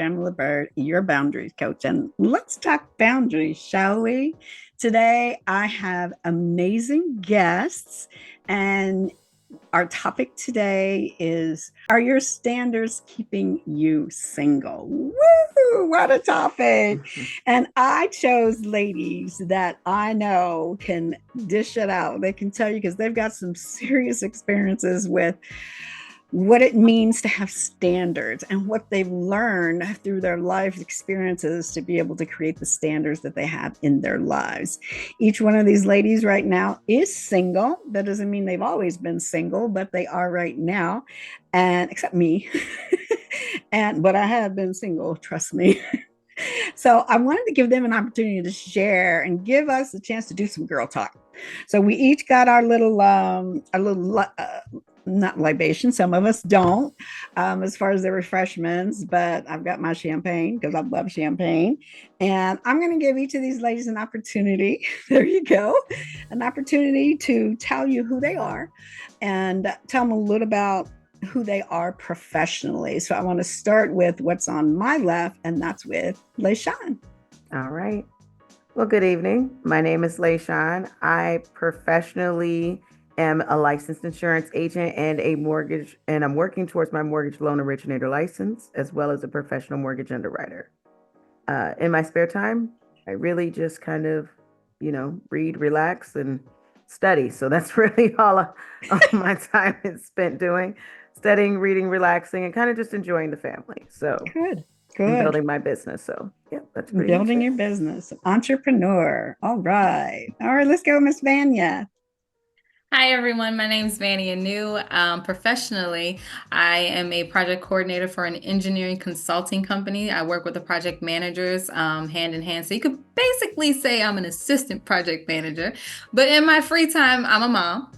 Pamela Bird, your boundaries coach. And let's talk boundaries, shall we? Today, I have amazing guests, and our topic today is, are your standards keeping you single? Woo, what a topic. And I chose ladies that I know can dish it out. They can tell you because they've got some serious experiences with what it means to have standards and what they've learned through their life experiences to be able to create the standards that they have in their lives. Each one of these ladies right now is single. That doesn't mean they've always been single, but they are right now, and except me. But I have been single, trust me. So I wanted to give them an opportunity to share and give us a chance to do some girl talk. So we each got our little not libation. Some of us don't, as far as the refreshments, but I've got my champagne because I love champagne. And I'm going to give each of these ladies an opportunity. There you go. An opportunity to tell you who they are and tell them a little about who they are professionally. So I want to start with what's on my left, and that's with LaShawn. All right. Well, good evening. My name is LaShawn. I professionally am a licensed insurance agent and I'm working towards my mortgage loan originator license, as well as a professional mortgage underwriter. In my spare time, I really just kind of, read, relax, and study. So that's really all my time is spent doing, studying, reading, relaxing, and kind of just enjoying the family. So, Good, and good. building my business. So, yeah, that's pretty much Building it. your business, entrepreneur. All right, let's go, Miss Vanya. Hi, everyone. My name is Vanny Anu. Professionally, I am a project coordinator for an engineering consulting company. I work with the project managers hand in hand. So you could basically say I'm an assistant project manager. But in my free time, I'm a mom.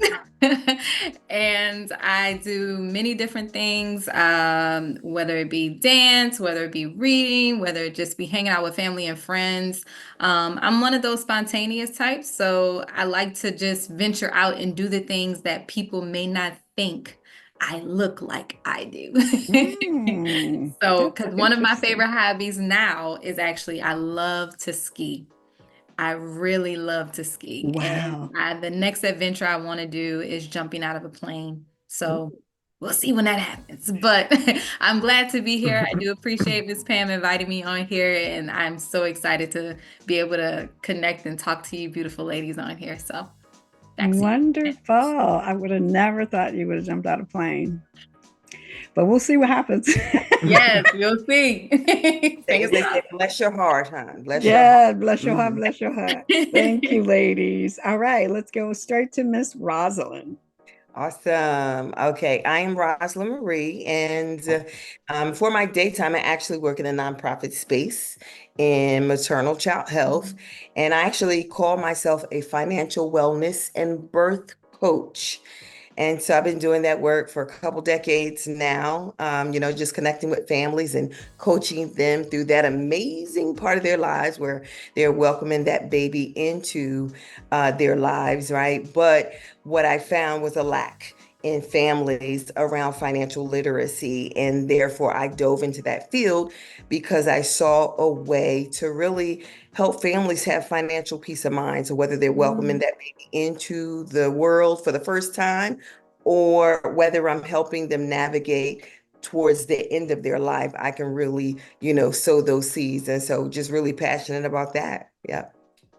And I do many different things, whether it be dance, whether it be reading, whether it just be hanging out with family and friends. I'm one of those spontaneous types, so I like to just venture out and do the things that people may not think I look like I do. So, That's because one of my interesting. favorite hobbies now is actually I love to ski. I really love to ski. And Wow. the next adventure I want to do is jumping out of a plane. So we'll see when that happens. But I'm glad to be here. I do appreciate Miss Pam inviting me on here. And I'm so excited to be able to connect and talk to you beautiful ladies on here. So back to you. Wonderful. I would have never thought you would have jumped out of a plane, but we'll see what happens. Yes, we'll see. As they say, bless your heart, huh? Bless your heart. Yeah, bless your heart, bless your heart. Thank you, ladies. All right, let's go straight to Miss Rosalind. Awesome. Okay, I am Rosalind Marie, and for my daytime, I actually work in a nonprofit space in maternal child health, and I actually call myself a financial wellness and birth coach. And so I've been doing that work for a couple decades now, just connecting with families and coaching them through that amazing part of their lives where they're welcoming that baby into their lives, right? But what I found was a lack in families around financial literacy. And therefore, I dove into that field because I saw a way to really help families have financial peace of mind. So whether they're welcoming that baby into the world for the first time, or whether I'm helping them navigate towards the end of their life, I can really, sow those seeds. And so just really passionate about that. Yeah.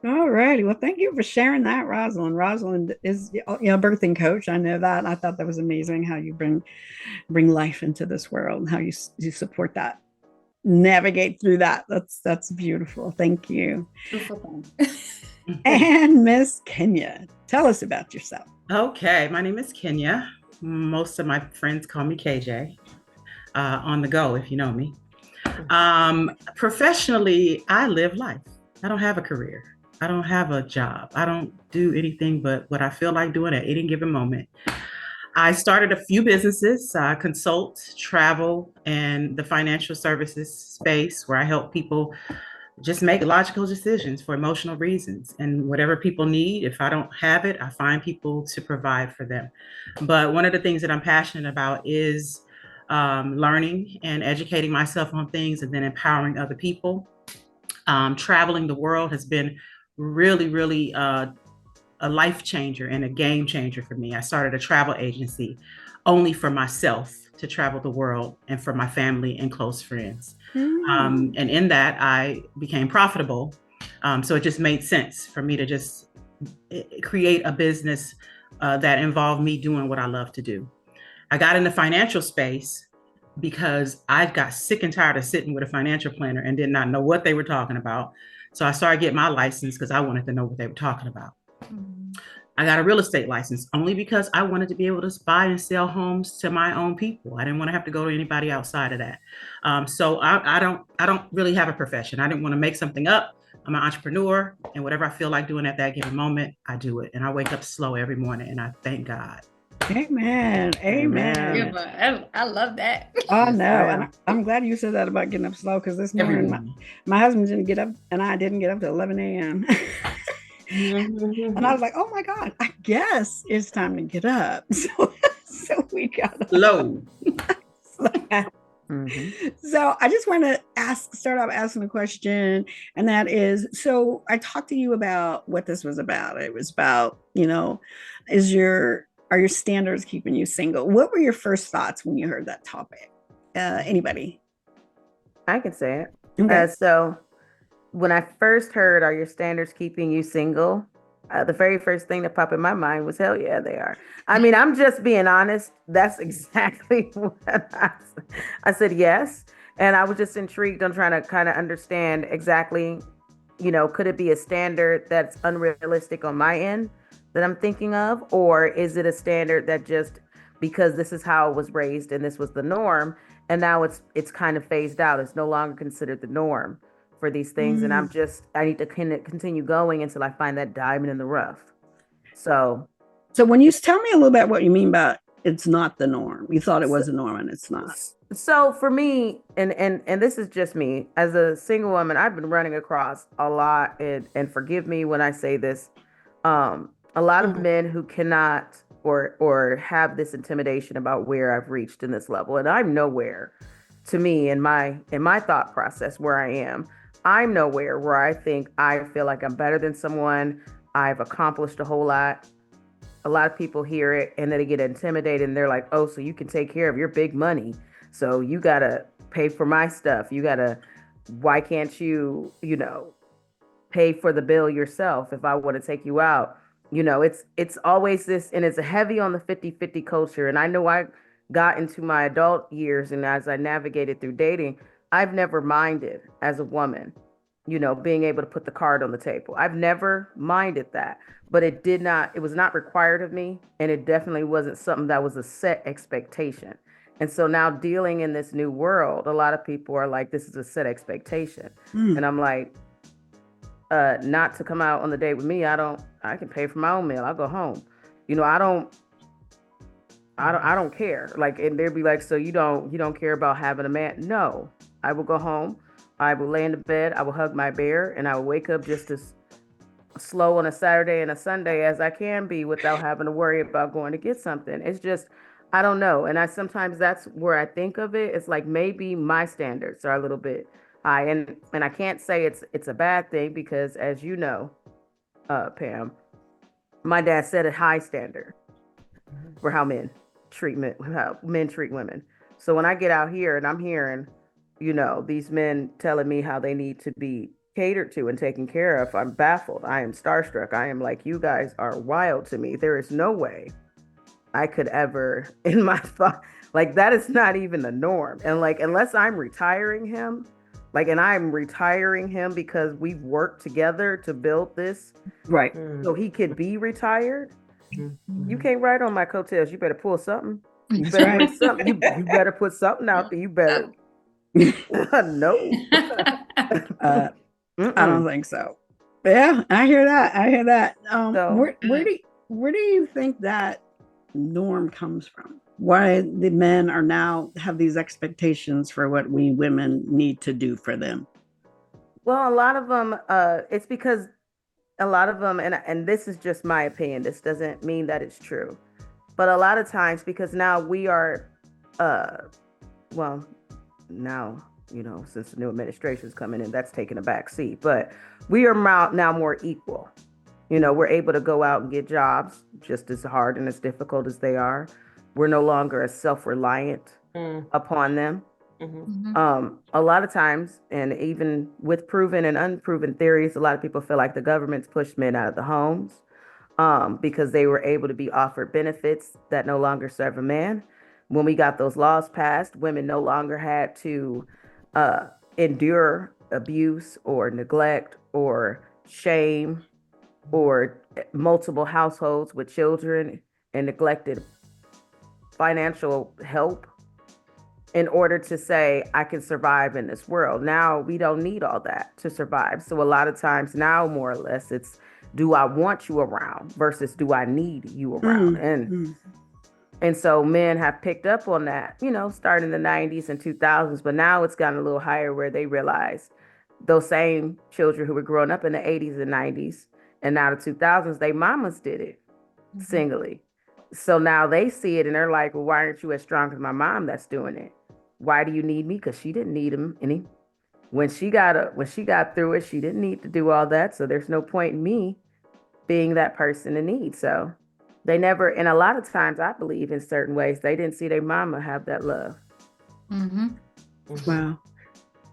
All righty. Well, thank you for sharing that, Rosalind. Rosalind is, a birthing coach. I know that. I thought that was amazing how you bring life into this world and how you support that, navigate through that. That's beautiful. Thank you. Beautiful. And Miss Kenya, tell us about yourself. Okay, my name is Kenya. Most of my friends call me KJ, on the go, if you know me. Professionally, I live life. I don't have a career. I don't have a job. I don't do anything but what I feel like doing at any given moment. I started a few businesses, consult, travel, and the financial services space where I help people just make logical decisions for emotional reasons. And whatever people need, if I don't have it, I find people to provide for them. But one of the things that I'm passionate about is learning and educating myself on things and then empowering other people. Traveling the world has been really, really a life changer and a game changer for me. I started a travel agency only for myself to travel the world and for my family and close friends. And in that, I became profitable. So it just made sense for me to just create a business that involved me doing what I love to do. I got in the financial space because I got sick and tired of sitting with a financial planner and did not know what they were talking about. So I started getting my license because I wanted to know what they were talking about. I got a real estate license only because I wanted to be able to buy and sell homes to my own people. I didn't want to have to go to anybody outside of that. So I don't really have a profession. I didn't want to make something up. I'm an entrepreneur, and whatever I feel like doing at that given moment, I do it. And I wake up slow every morning, and I thank God. Amen. Amen. Yeah, I love that. Oh no, and I'm glad you said that about getting up slow, because this morning my husband didn't get up and I didn't get up till 11 a.m. And I was like, oh my God, I guess it's time to get up. So we got up. Low. So I just want to start off asking a question, and that is, so I talked to you about what this was about. It was about, are your standards keeping you single? What were your first thoughts when you heard that topic? Anybody? I can say it. Okay. So when I first heard, are your standards keeping you single? The very first thing that popped in my mind was, hell yeah, they are. I mean, I'm just being honest. That's exactly what I said, yes. And I was just intrigued on trying to kind of understand exactly, could it be a standard that's unrealistic on my end that I'm thinking of? Or is it a standard that just because this is how it was raised and this was the norm, and now it's kind of phased out. It's no longer considered the norm for these things. And I need to continue going until I find that diamond in the rough. So when you tell me a little bit what you mean by it's not the norm, you thought it was the norm and it's not. So for me, and this is just me as a single woman, I've been running across a lot, and forgive me when I say this, a lot of men who cannot or have this intimidation about where I've reached in this level. And I'm nowhere, to me, in my thought process where I am. I'm nowhere where I think I feel like I'm better than someone. I've accomplished a whole lot. A lot of people hear it and then they get intimidated and they're like, oh, so you can take care of your big money. So you got to pay for my stuff. Why can't you, pay for the bill yourself if I want to take you out? It's always this, and it's heavy on the 50-50 culture. And I know I got into my adult years, and as I navigated through dating, I've never minded as a woman, being able to put the card on the table. I've never minded that, but it was not required of me. And it definitely wasn't something that was a set expectation. And so now dealing in this new world, a lot of people are like, this is a set expectation. And I'm like, not to come out on the date with me. I can pay for my own meal. I'll go home. I don't care. Like, and they'll be like, so you don't care about having a man? No, I will go home. I will lay in the bed. I will hug my bear, and I will wake up just as slow on a Saturday and a Sunday as I can be without having to worry about going to get something. It's just, I don't know. And sometimes that's where I think of it. It's like maybe my standards are a little bit high, and I can't say it's a bad thing because, as you know, Pam, my dad set a high standard for how men treat women. So when I get out here and I'm hearing, these men telling me how they need to be catered to and taken care of, I'm baffled. I am starstruck. I am like, you guys are wild to me. There is no way I could ever, in my thought, like, that is not even the norm. And like, unless I'm retiring him, and I'm retiring him because we've worked together to build this, right? So he could be retired. You can't ride on my coattails. You better pull something. You better put something. You better put something out there. You better. No. I don't think so. Yeah, I hear that. Where do you think that norm comes from? Why the men are now have these expectations for what we women need to do for them? Well, a lot of them, it's because a lot of them, and this is just my opinion, this doesn't mean that it's true, but a lot of times, because now we are well, now, since the new administration is coming in, that's taking a back seat. But we are now more equal. We're able to go out and get jobs just as hard and as difficult as they are. We're no longer as self-reliant upon them. A lot of times, and even with proven and unproven theories, a lot of people feel like the government's pushed men out of the homes because they were able to be offered benefits that no longer serve a man. When we got those laws passed, women no longer had to endure abuse or neglect or shame or multiple households with children and neglected financial help in order to say, I can survive in this world. Now we don't need all that to survive. So a lot of times now, more or less, it's, do I want you around versus do I need you around? And so men have picked up on that, starting in the 90s and 2000s, but now it's gotten a little higher where they realize those same children who were growing up in the 80s and 90s and now the 2000s, they mamas did it singly. So now they see it and they're like, well, why aren't you as strong as my mom that's doing it? Why do you need me? Because she didn't need him any. When she got through it, she didn't need to do all that. So there's no point in me being that person in need. So they never, and a lot of times I believe in certain ways, they didn't see their mama have that love. Wow.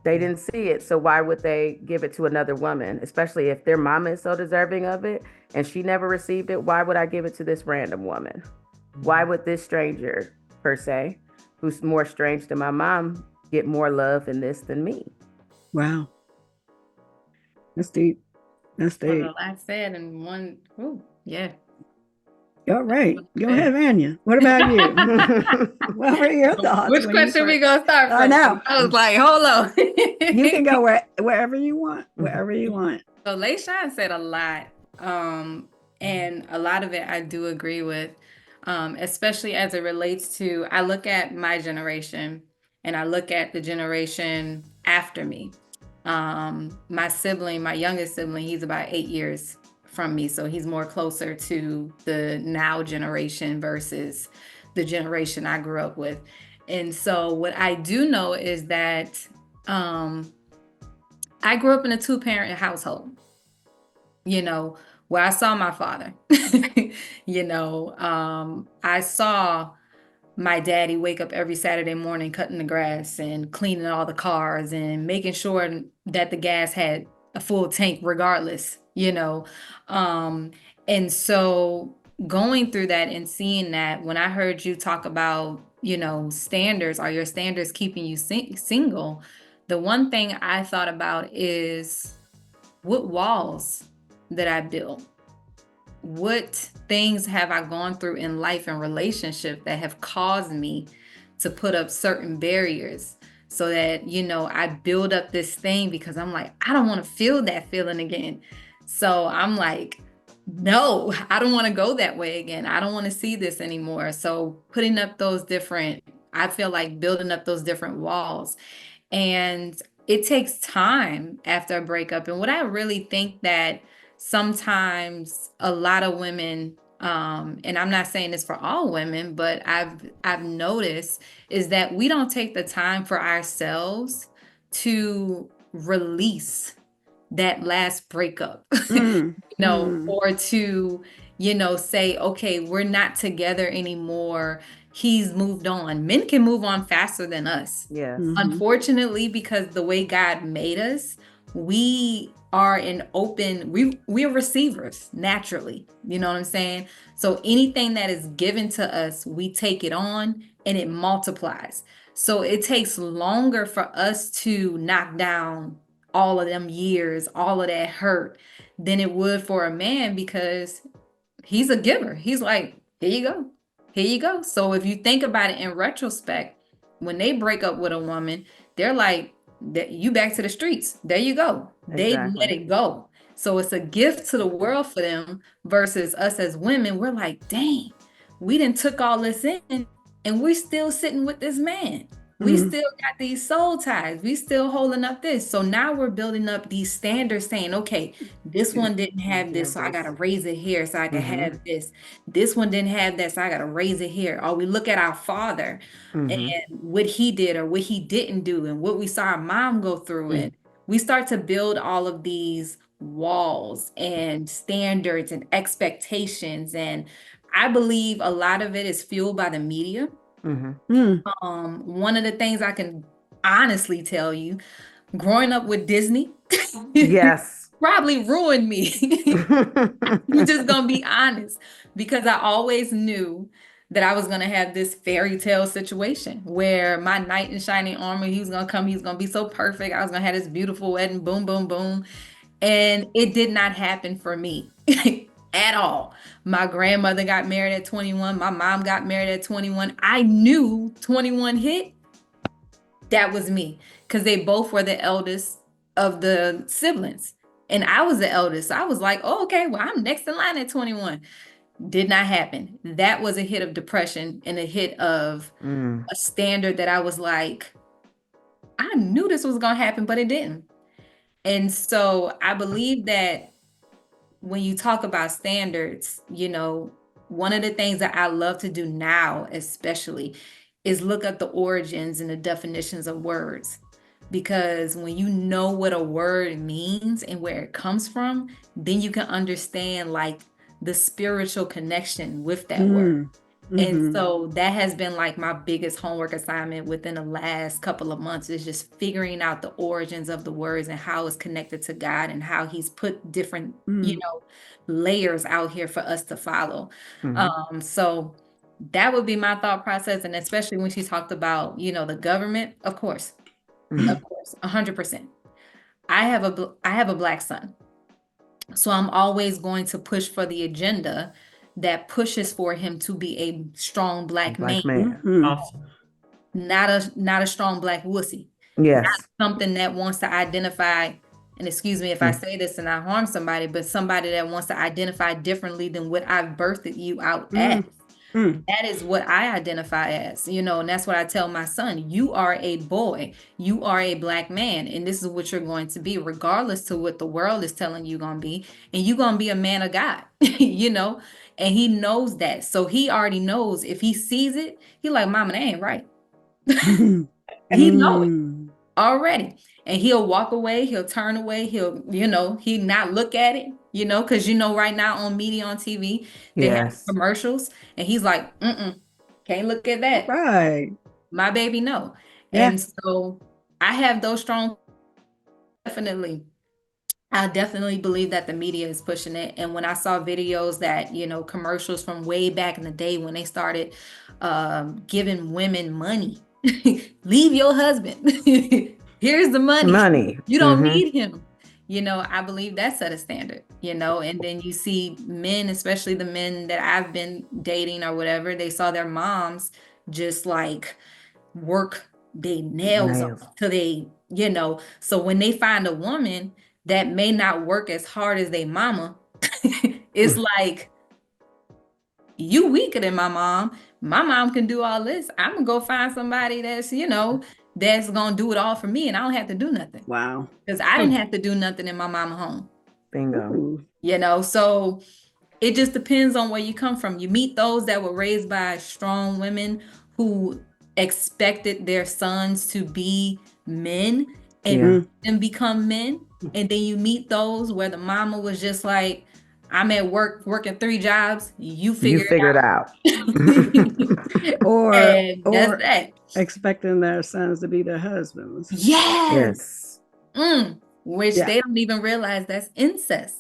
They didn't see it. So why would they give it to another woman, especially if their mama is so deserving of it and she never received it? Why would I give it to this random woman? Why would this stranger, per se, who's more strange than my mom, get more love in this than me? Wow. That's deep. That's deep. Well, I said in one, yeah. All right. Go ahead, Vanya. What about you? What were your thoughts? Which question we gonna start from? I know. I was like, hold on. You can go wherever you want. Wherever you want. So LaShawn said a lot. And a lot of it I do agree with. Especially as it relates to, I look at my generation and I look at the generation after me. My sibling, my youngest sibling, he's about 8 years from me. So he's more closer to the now generation versus the generation I grew up with. And so what I do know is that I grew up in a 2-parent household, where I saw my father. I saw my daddy wake up every Saturday morning cutting the grass and cleaning all the cars and making sure that the gas had a full tank regardless, and so going through that and seeing that, when I heard you talk about, standards, are your standards keeping you single? The one thing I thought about is what walls that I built. What things have I gone through in life and relationship that have caused me to put up certain barriers so that, I build up this thing because I'm like, I don't want to feel that feeling again. So I'm like, no, I don't want to go that way again. I don't want to see this anymore. So putting up I feel like building up those different walls. And it takes time after a breakup. And what I really think that sometimes a lot of women, and I'm not saying this for all women, but I've noticed is that we don't take the time for ourselves to release that last breakup, or to, say, okay, we're not together anymore. He's moved on. Men can move on faster than us. Yeah. Unfortunately, because the way God made us, we are we're receivers naturally. You know what I'm saying? So anything that is given to us, we take it on and it multiplies. So it takes longer for us to knock down all of them years, all of that hurt, than it would for a man, because he's a giver. He's like, here you go. Here you go. So if you think about it in retrospect, when they break up with a woman, they're like, you back to the streets. There you go. They let it go. So it's a gift to the world for them versus us as women. We're like, dang, we done took all this in and we're still sitting with this man. We Mhm. still got these soul ties. We still holding up this. So now we're building up these standards saying, okay, this one didn't have this, so I got to raise it here so I can Mhm. have this. This one didn't have that, so I got to raise it here. Or we look at our father and Mhm. what he did or what he didn't do and what we saw our mom go through. Mm. And we start to build all of these walls and standards and expectations. And I believe a lot of it is fueled by the media. Mhm. Mm. One of the things I can honestly tell you, growing up with Disney Yes. probably ruined me. I'm just gonna be honest, because I always knew that I was gonna have this fairy tale situation where my knight in shining armor, he was gonna come, he was gonna be so perfect. I was gonna have this beautiful wedding, boom, boom, boom. And it did not happen for me at all. My grandmother got married at 21. My mom got married at 21. I knew 21 hit, that was me, because they both were the eldest of the siblings. And I was the eldest. So I was like, oh, okay, well, I'm next in line at 21. Did not happen. That was a hit of depression and a hit of Mm. a standard that I was like, I knew this was going to happen, but it didn't. And so I believe that when you talk about standards, one of the things that I love to do now, especially, is look at the origins and the definitions of words. Because when you know what a word means and where it comes from, then you can understand like the spiritual connection with that word. Mm. And Mhm. so that has been like my biggest homework assignment within the last couple of months, is just figuring out the origins of the words and how it's connected to God and how he's put different, Mm. layers out here for us to follow. Mhm. So that would be my thought process. And especially when she talked about, the government, of course, Mhm. 100%. I have a Black son. So I'm always going to push for the agenda that pushes for him to be a strong Black man, Black man. Mhm. Awesome. not a strong Black wussy, Yes. something that wants to identify, and excuse me if I say this and I harm somebody, but somebody that wants to identify differently than what I've birthed you out as. Mm. Mm. That is what I identify as, and that's what I tell my son. You are a boy, you are a Black man, and this is what you're going to be, regardless to what the world is telling you gonna be, and you're gonna be a man of God, and he knows that. So he already knows, if he sees it, he like, mama, that ain't right. He know it Mm. already, and he'll walk away, he'll turn away, he not look at it, because right now on media, on TV, they have Yes. commercials, and he's like, can't look at that, Right. my baby, no. Yeah. And so I have those strong, definitely. I definitely believe that the media is pushing it. And when I saw videos that, commercials from way back in the day when they started giving women money, leave your husband. Here's the money. Money. You don't Mhm. need him. I believe that set a standard, and then you see men, especially the men that I've been dating or whatever, they saw their moms just like work their nails Nails. off till they, so when they find a woman that may not work as hard as they mama, it's like, you weaker than my mom. My mom can do all this. I'm gonna go find somebody that's gonna do it all for me, and I don't have to do nothing, Wow. because I didn't have to do nothing in my mama home. Bingo. Ooh. So it just depends on where you come from. You meet those that were raised by strong women who expected their sons to be men Yeah. and become men. And then you meet those where the mama was just like, I'm at work working 3 jobs. You You figure figured out. it out. Or And that's or that. expecting their sons to be their husbands. Yes. Yes. Which Yeah. they don't even realize that's incest.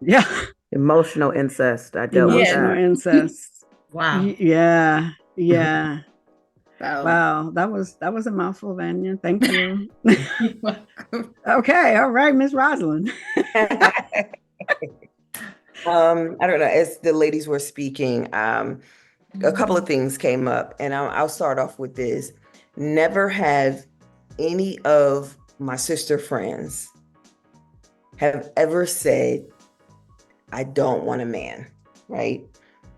Yeah. Emotional incest. I dealt with Emotional that. incest. Wow. Yeah. Yeah. So Wow. That was a mouthful, Vanya. Thank you. you're welcome. Okay. All right, Miss Rosalind. I don't know, as the ladies were speaking, a couple of things came up, and I'll start off with this. Never have any of my sister friends have ever said, I don't want a man, right?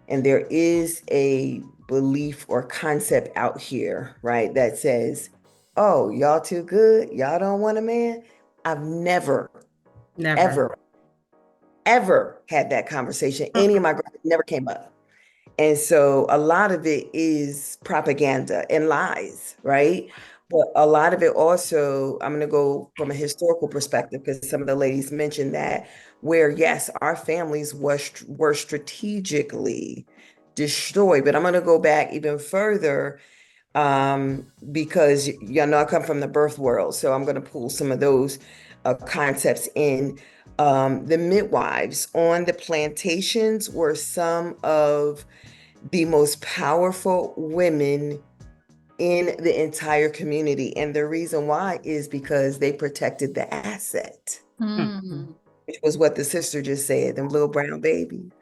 And there is a belief or concept out here, right, that says oh, y'all too good, y'all don't want a man. I've never, Never. ever had that conversation. Any of my girls never came up. And so a lot of it is propaganda and lies, right? But a lot of it also, I'm going to go from a historical perspective because some of the ladies mentioned that, where yes, our families were strategically destroyed. But I'm going to go back even further because y'all know I come from the birth world. So I'm going to pull some of those concepts in. The midwives on the plantations were some of the most powerful women in the entire community. And the reason why is because they protected the asset, Mm. which was what the sister just said, them little brown babies.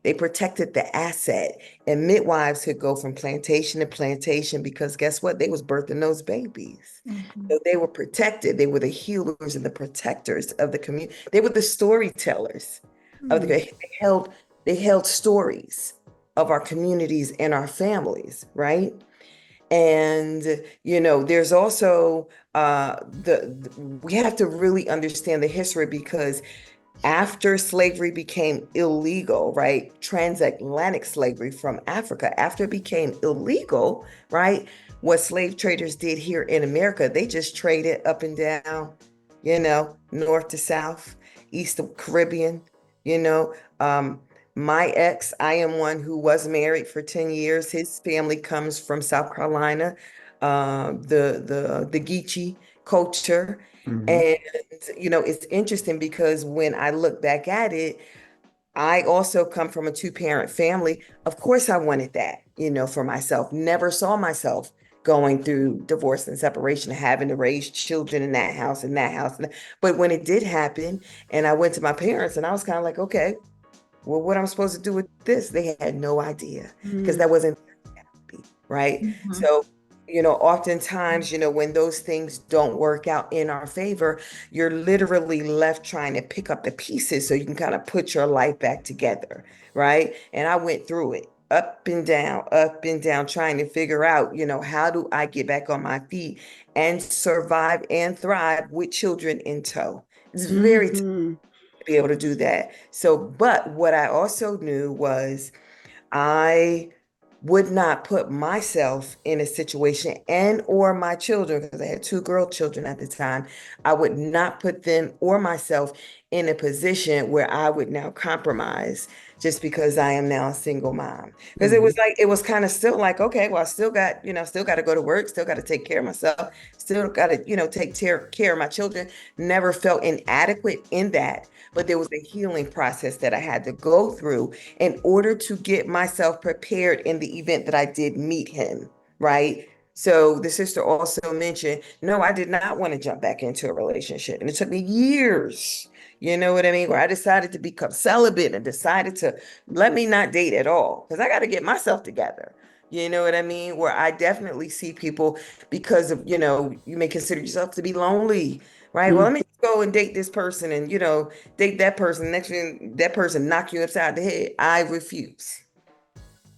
They protected the asset. And midwives could go from plantation to plantation because guess what? They was birthing those babies. Mhm. So they were protected. They were the healers and the protectors of the community. They were the storytellers of the Mm. they held stories of our communities and our families, and there's also we have to really understand the history because after slavery became illegal, right? Transatlantic slavery from Africa, after it became illegal, right? What slave traders did here in America, they just traded up and down, north to south, east of Caribbean, you know. My ex, I am one who was married for 10 years. His family comes from South Carolina, the Geechee culture. Mhm. And it's interesting because when I look back at it, I also come from a two-parent family. Of course, I wanted that, for myself. Never saw myself going through divorce and separation, having to raise children in that house and that house. But when it did happen, and I went to my parents, and I was kind of like, okay, well, what am I supposed to do with this? They had no idea because Mm. that wasn't happy, right? Mhm. So, oftentimes, when those things don't work out in our favor, you're literally left trying to pick up the pieces so you can kind of put your life back together, right? And I went through it up and down, trying to figure out, how do I get back on my feet and survive and thrive with children in tow? It's very tough Mhm. to be able to do that. So, but what I also knew was I would not put myself in a situation and or my children, because I had two girl children at the time, I would not put them or myself in a position where I would now compromise just because I am now a single mom. Because Mhm. it was kind of still like, okay, well, I still got, still got to go to work, still got to take care of myself, still got to, take care of my children. Never felt inadequate in that. But there was a healing process that I had to go through in order to get myself prepared in the event that I did meet him, right? So the sister also mentioned, no, I did not want to jump back into a relationship. And it took me years, you know what I mean? Where I decided to become celibate and decided to let me not date at all because I got to get myself together. You know what I mean? Where I definitely see people because of, you may consider yourself to be lonely, right? Well, Mm. let me just go and date this person and, date that person. Next thing that person knock you upside the head. I refuse.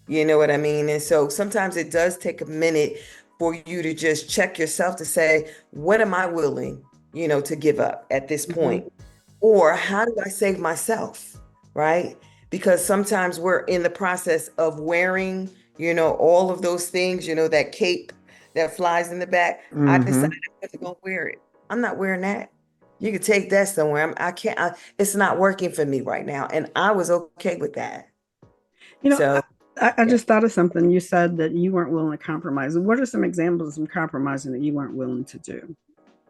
You know what I mean? And so sometimes it does take a minute for you to just check yourself to say, what am I willing, to give up at this Mhm. point? Or how do I save myself? Right? Because sometimes we're in the process of wearing, all of those things, that cape that flies in the back. I decided Mhm. I wasn't gonna wear it. I'm not wearing that. You can take that somewhere. I can't, it's not working for me right now. And I was okay with that. You know, So, I yeah. just thought of something. You said that you weren't willing to compromise. What are some examples of some compromising that you weren't willing to do?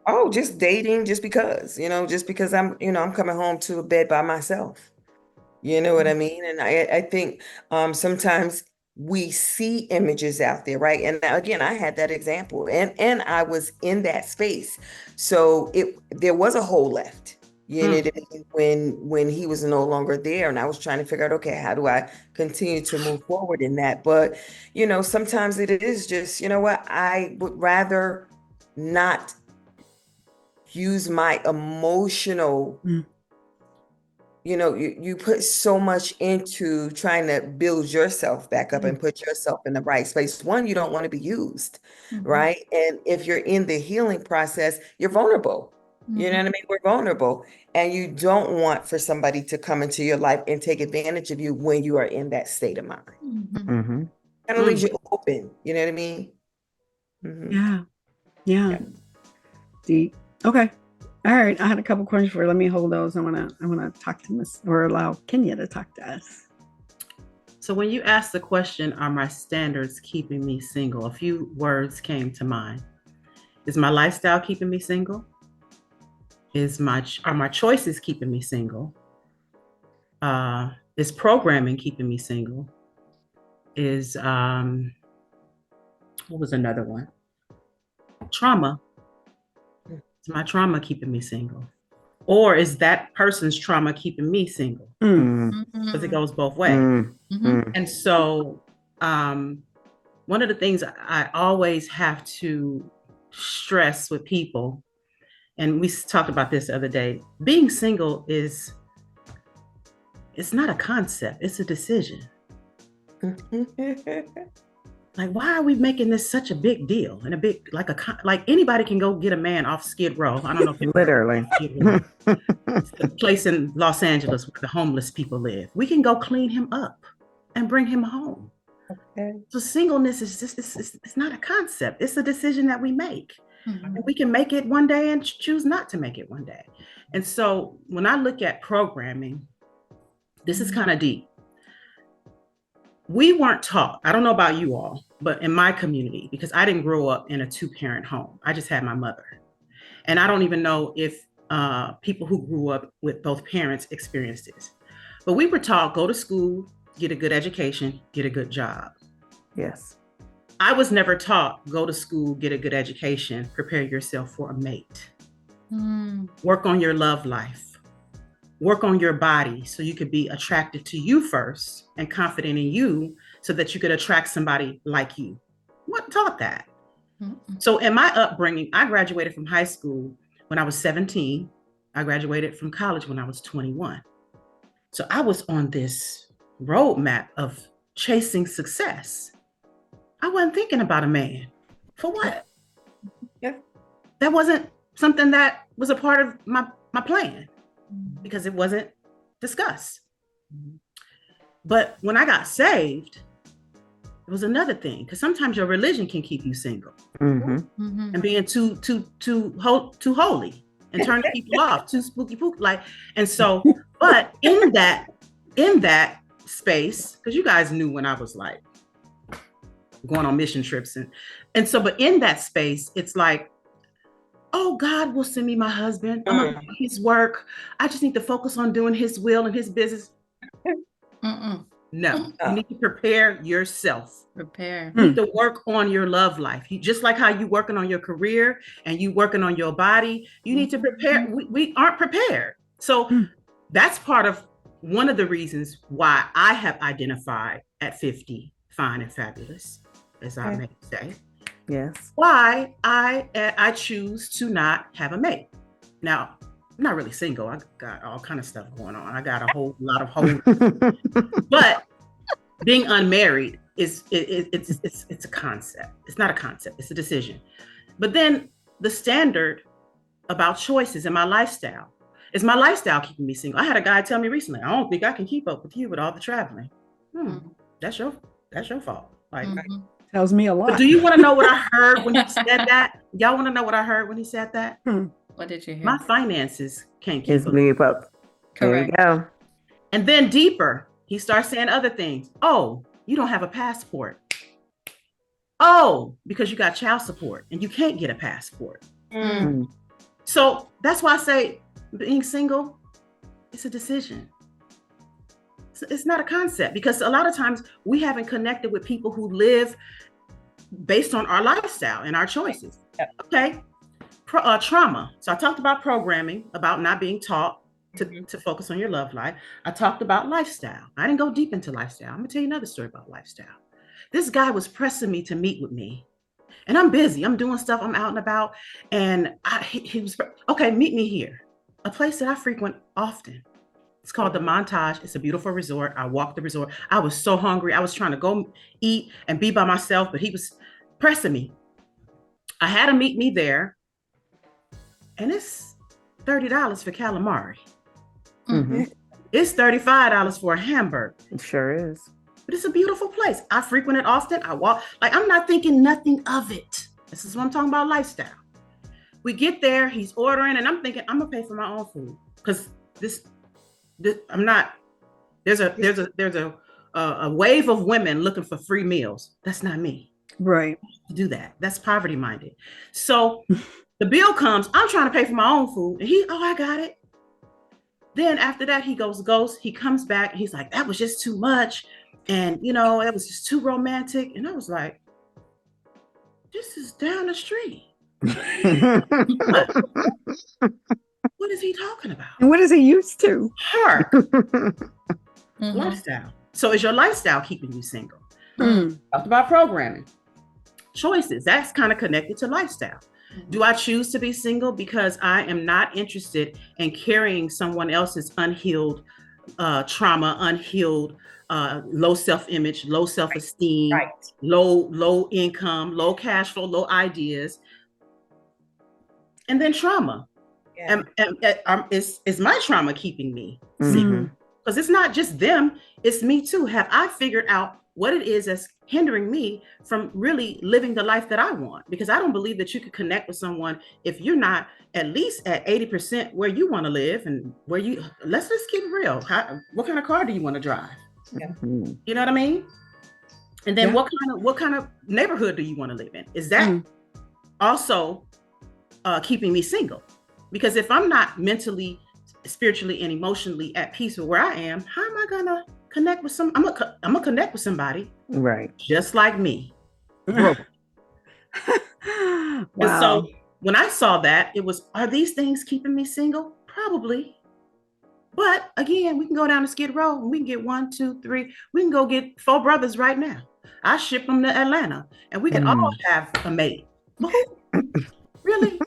Oh, just dating just because, just because I'm coming home to a bed by myself. You know what I mean? And I think sometimes we see images out there, right? And again, I had that example and I was in that space. So there was a hole left, Mm. what I mean, when he was no longer there. And I was trying to figure out, okay, how do I continue to move forward in that? But, sometimes it is just, you know what, I would rather not use my emotional Mm. you put so much into trying to build yourself back up and put yourself in the right space. One, you don't want to be used, right? And if you're in the healing process, you're vulnerable. You know what I mean? We're vulnerable. And you don't want for somebody to come into your life and take advantage of you when you are in that state of mind. Mm-hmm. Kind of leaves you open. You know what I mean? Yeah. Deep. Okay. All right. I had a couple questions for you. Let me hold those. I wanna talk to Miss, or allow Kenya to talk to us. So when you asked the question, are my standards keeping me single? A few words came to mind. Is my lifestyle keeping me single? Are my choices keeping me single? Is programming keeping me single? Is what was another one? Trauma. Is my trauma keeping me single? Or is that person's trauma keeping me single? Because it goes both ways. And so one of the things I always have to stress with people, and we talked about this the other day, being single it's not a concept, it's a decision. Like, why are we making this such a big deal and like anybody can go get a man off Skid Row? I don't know if Literally. It's the place in Los Angeles where the homeless people live. We can go clean him up and bring him home. Okay. So singleness is just, it's not a concept. It's a decision that we make. And we can make it one day and choose not to make it one day. And so when I look at programming, this is kind of deep. We weren't taught, I don't know about you all, but in my community, because I didn't grow up in a 2-parent home. I just had my mother. And I don't even know if people who grew up with both parents experienced this. But we were taught, go to school, get a good education, get a good job. Yes. I was never taught, go to school, get a good education, prepare yourself for a mate. Work on your love life. Work on your body so you could be attracted to you first and confident in you so that you could attract somebody like you. What taught that? So in my upbringing, I graduated from high school when I was 17. I graduated from college when I was 21. So I was on this roadmap of chasing success. I wasn't thinking about a man. For what? Yeah. That wasn't something that was a part of my plan because it wasn't discussed. But when I got saved, it was another thing, because sometimes your religion can keep you single and being too holy and turning people off, too spooky. Like, and so, but in that space, because you guys knew when I was like going on mission trips and so, but in that space, it's like, oh, God will send me my husband. I'm gonna do his work. I just need to focus on doing his will and his business. No, you need to prepare yourself. Prepare. You need to work on your love life. Just like how you working on your career and you working on your body, you need to prepare. We aren't prepared. So that's part of one of the reasons why I have identified at 50, fine and fabulous, as I may say. Yes. Why I choose to not have a mate. Now, I'm not really single. I got all kind of stuff going on. I got a whole lot of homes. But being unmarried it's a concept. It's not a concept. It's a decision. But then the standard about choices and my lifestyle. Is my lifestyle keeping me single? I had a guy tell me recently, I don't think I can keep up with you with all the traveling. That's your fault. Like, tells me a lot. But do you want to know what I heard when he said that? Y'all want to know what I heard when he said that? What did you hear? My finances can't keep up. There you go. And then deeper, he starts saying other things. Oh, you don't have a passport. Oh, because you got child support and you can't get a passport. So that's why I say being single, it's a decision. It's not a concept, because a lot of times we haven't connected with people who live based on our lifestyle and our choices. Okay. Trauma. So I talked about programming, about not being taught to focus on your love life. I talked about lifestyle. I didn't go deep into lifestyle. I'm gonna tell you another story about lifestyle. This guy was pressing me to meet with me, and I'm busy. I'm doing stuff. I'm out and about, and he was okay. Meet me here, a place that I frequent often. It's called the Montage. It's a beautiful resort. I walked the resort. I was so hungry. I was trying to go eat and be by myself, but he was pressing me. I had him meet me there, and it's $30 for calamari. It's $35 for a hamburger. It sure is. But it's a beautiful place. I frequent it often. I walk, like, I'm not thinking nothing of it. This is what I'm talking about, lifestyle. We get there, he's ordering, and I'm thinking, I'm gonna pay for my own food. Because this I'm not, there's a wave of women looking for free meals. That's not me. Right. To do that. That's poverty minded. So the bill comes, I'm trying to pay for my own food, and I got it. Then after that, he goes, he comes back, he's like, that was just too much. And, it was just too romantic. And I was like, this is down the street. What is he talking about? And what is he used to? Her. Lifestyle. So is your lifestyle keeping you single? Talked about programming. Choices. That's kind of connected to lifestyle. Do I choose to be single because I am not interested in carrying someone else's unhealed trauma, unhealed low self-image, low self-esteem, Right. low income, low cash flow, low ideas, and then trauma. Yeah. Is my trauma keeping me Mhm. single? Because it's not just them, it's me too. Have I figured out what it is that's hindering me from really living the life that I want? Because I don't believe that you could connect with someone if you're not at least at 80% where you want to live, and let's just keep it real. What kind of car do you want to drive? Mhm. You know what I mean? And then Yeah. what kind of neighborhood do you want to live in? Is that also keeping me single? Because if I'm not mentally, spiritually, and emotionally at peace with where I am, how am I gonna connect with I'm gonna connect with somebody Right. just like me? Wow. And so when I saw that, it was, are these things keeping me single? Probably. But again, we can go down to Skid Row and we can get 1, 2, 3. We can go get 4 brothers right now. I ship them to Atlanta and we can all have a mate. Really?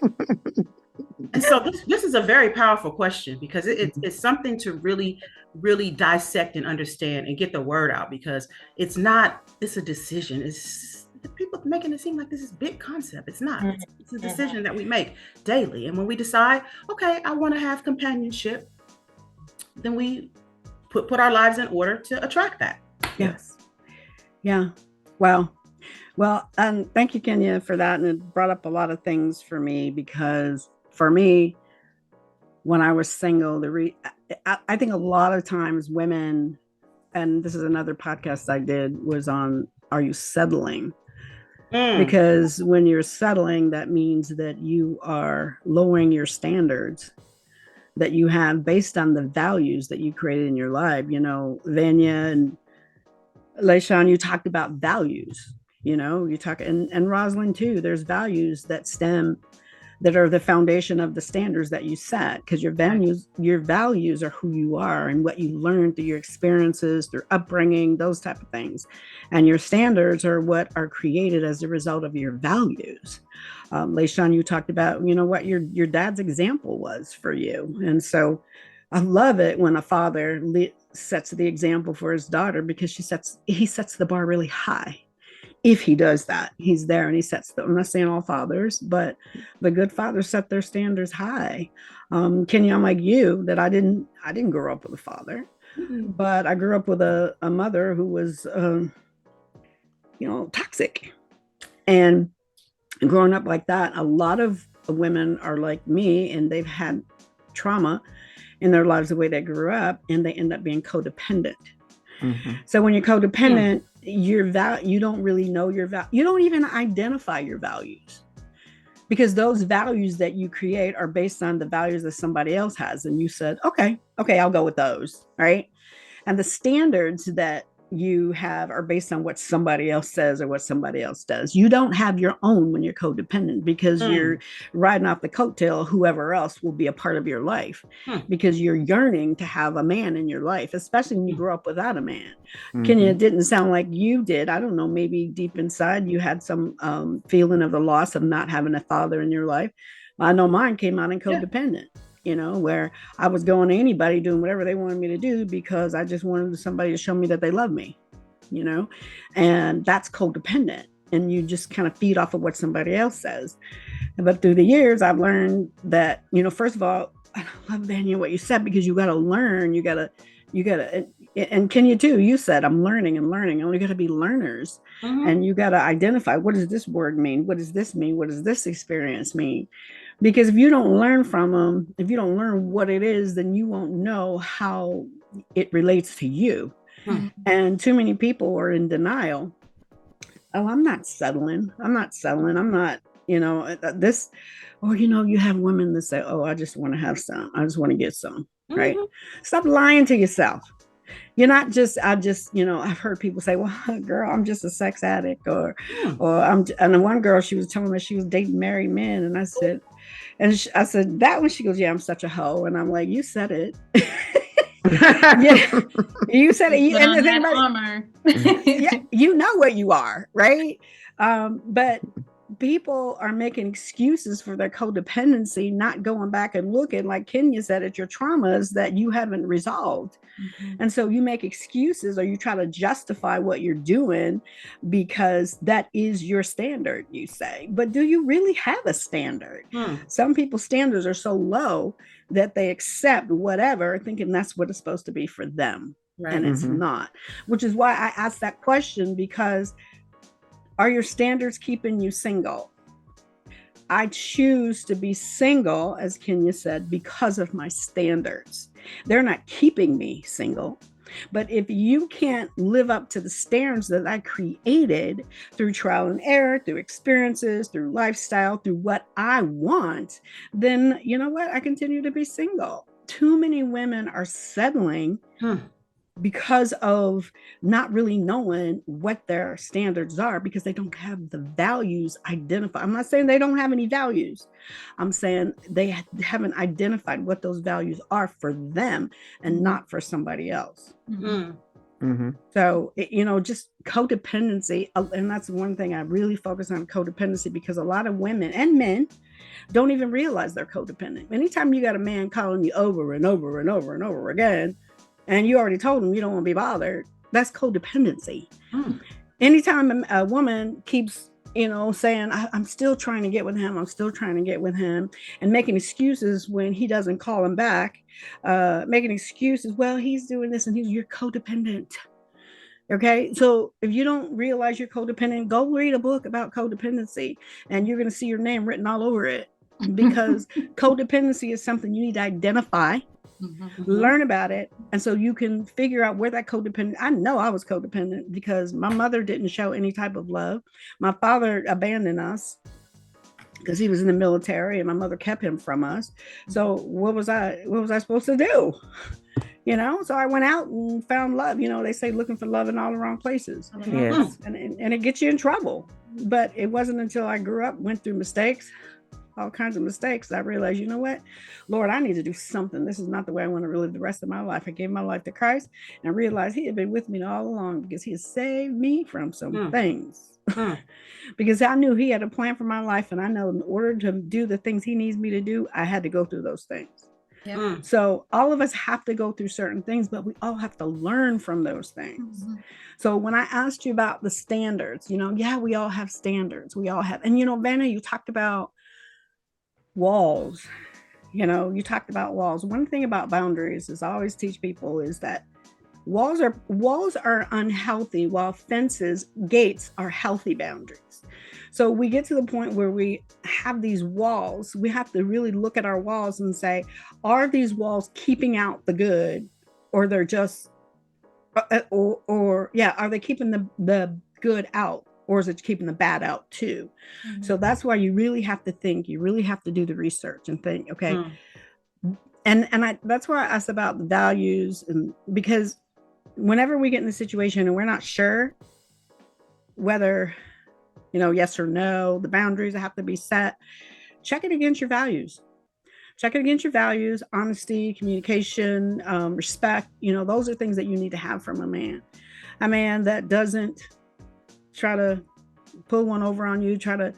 And so this is a very powerful question, because it's something to really, really dissect and understand and get the word out, because it's a decision. It's people making it seem like this is big concept. It's not. It's a decision that we make daily. And when we decide, okay, I want to have companionship, then we put our lives in order to attract that. Yes. Yeah. Wow. Well, thank you, Kenya, for that. And it brought up a lot of things for me, because for me, when I was single, I think a lot of times women, and this is another podcast I did, was on, are you settling? Because when you're settling, that means that you are lowering your standards that you have based on the values that you created in your life. Vanya and Leishan, you talked about values, you talk, and Rosalind too, there's values that are the foundation of the standards that you set, because your values are who you are and what you learned through your experiences, through upbringing, those type of things. And your standards are what are created as a result of your values. Leishan, you talked about, what your dad's example was for you. And so I love it when a father sets the example for his daughter, because he sets the bar really high. If he does that, he's there and he sets I'm not saying all fathers, but the good fathers set their standards high. Kenya, I'm like you, that I didn't grow up with a father, but I grew up with a mother who was, toxic. And growing up like that, a lot of women are like me, and they've had trauma in their lives the way they grew up, and they end up being codependent. So when you're codependent, you don't really know your value. You don't even identify your values, because those values that you create are based on the values that somebody else has. And you said, okay, I'll go with those. Right. And the standards that you have are based on what somebody else says or what somebody else does. You don't have your own when you're codependent, because you're riding off the coattail of whoever else will be a part of your life, because you're yearning to have a man in your life, especially when you grow up without a man. Kenya, it didn't sound like you did. I don't know, maybe deep inside you had some feeling of the loss of not having a father in your life. I know mine came out in codependent. where I was going to anybody doing whatever they wanted me to do because I just wanted somebody to show me that they love me, and that's codependent. And you just kind of feed off of what somebody else says. But through the years, I've learned that, first of all, I love, Vanya, what you said, because you got to learn, you got to, and Kenya too, you said, I'm learning and learning. And we got to be learners. And you got to identify, what does this word mean? What does this mean? What does this experience mean? Because if you don't learn from them, if you don't learn what it is, then you won't know how it relates to you. And too many people are in denial. Oh, I'm not settling. I'm not, this, or, you have women that say, oh, I just want to have some. I just want to get some, right? Stop lying to yourself. You're not just, I've heard people say, well, girl, I'm just a sex addict, or and one girl, she was telling me she was dating married men. And I said, that one, she goes, yeah, I'm such a hoe. And I'm like, you said it. Yeah, you said it. And the thing about yeah, you know what you are, right? But people are making excuses for their codependency, not going back and looking, like Kenya said, at your traumas that you haven't resolved. And so you make excuses, or you try to justify what you're doing because that is your standard, you say. But do you really have a standard? Some people's standards are so low that they accept whatever, thinking that's what it's supposed to be for them. Right. And it's not, which is why I asked that question, because are your standards keeping you single? I choose to be single, as Kenya said, because of my standards. They're not keeping me single. But if you can't live up to the standards that I created through trial and error, through experiences, through lifestyle, through what I want, then you know what? I continue to be single. Too many women are settling because of not really knowing what their standards are, because they don't have the values identified. I'm not saying they don't have any values. I'm saying they haven't identified what those values are for them and not for somebody else. So, just codependency. And that's one thing I really focus on, codependency, because a lot of women and men don't even realize they're codependent. Anytime you got a man calling you over and over and over and over again, and you already told him you don't want to be bothered, that's codependency. Anytime a woman keeps, saying, I'm still trying to get with him, I'm still trying to get with him, and making excuses when he doesn't call him back, making excuses, well, he's doing this and you're codependent. Okay, so if you don't realize you're codependent, go read a book about codependency, and you're going to see your name written all over it, because codependency is something you need to identify. Learn about it, and so you can figure out where that codependent. I know I was codependent because my mother didn't show any type of love. My father abandoned us because he was in the military, and my mother kept him from us. So what was I supposed to do? So I went out and found love. They say looking for love in all the wrong places. Yes. And it gets you in trouble. But it wasn't until I grew up, went through mistakes, all kinds of mistakes, I realized, you know what, Lord, I need to do something. This is not the way I want to live the rest of my life. I gave my life to Christ and realized he had been with me all along, because he has saved me from some things. Because I knew he had a plan for my life, and I know in order to do the things he needs me to do, I had to go through those things. So all of us have to go through certain things, but we all have to learn from those things. So when I asked you about the standards, we all have standards. We all have. And, Vanna, you talked about walls. You talked about walls. One thing about boundaries is I always teach people is that walls are unhealthy, while gates are healthy boundaries. So we get to the point where we have these walls. We have to really look at our walls and say, are these walls keeping out the good, or they're just, are they keeping the good out? Or is it keeping the bad out too? So that's why you really have to think. You really have to do the research and think, okay. And that's why I asked about the values, and because whenever we get in a situation and we're not sure whether, yes or no, the boundaries have to be set, check it against your values. Check it against your values, honesty, communication, respect. Those are things that you need to have from a man. A man that doesn't try to pull one over on you, try to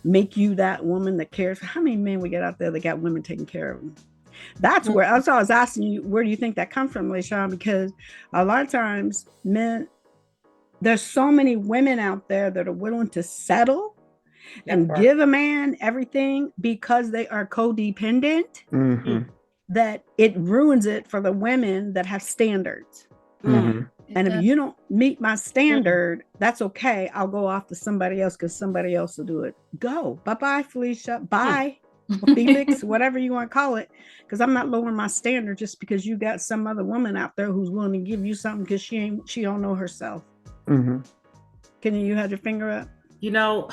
make you that woman that cares. How many men we get out there that got women taking care of them? That's where that's why I was asking you, where do you think that comes from, LaShawn? Because a lot of times men, there's so many women out there that are willing to settle and give a man everything because they are codependent, Mhm. that it ruins it for the women that have standards. Mhm. And if you don't meet my standard, that's okay. I'll go off to somebody else because somebody else will do it. Go. Bye-bye, Felicia. Bye. Or Felix, whatever you want to call it. Because I'm not lowering my standard just because you got some other woman out there who's willing to give you something because she don't know herself. Mhm. Can you have your finger up? You know,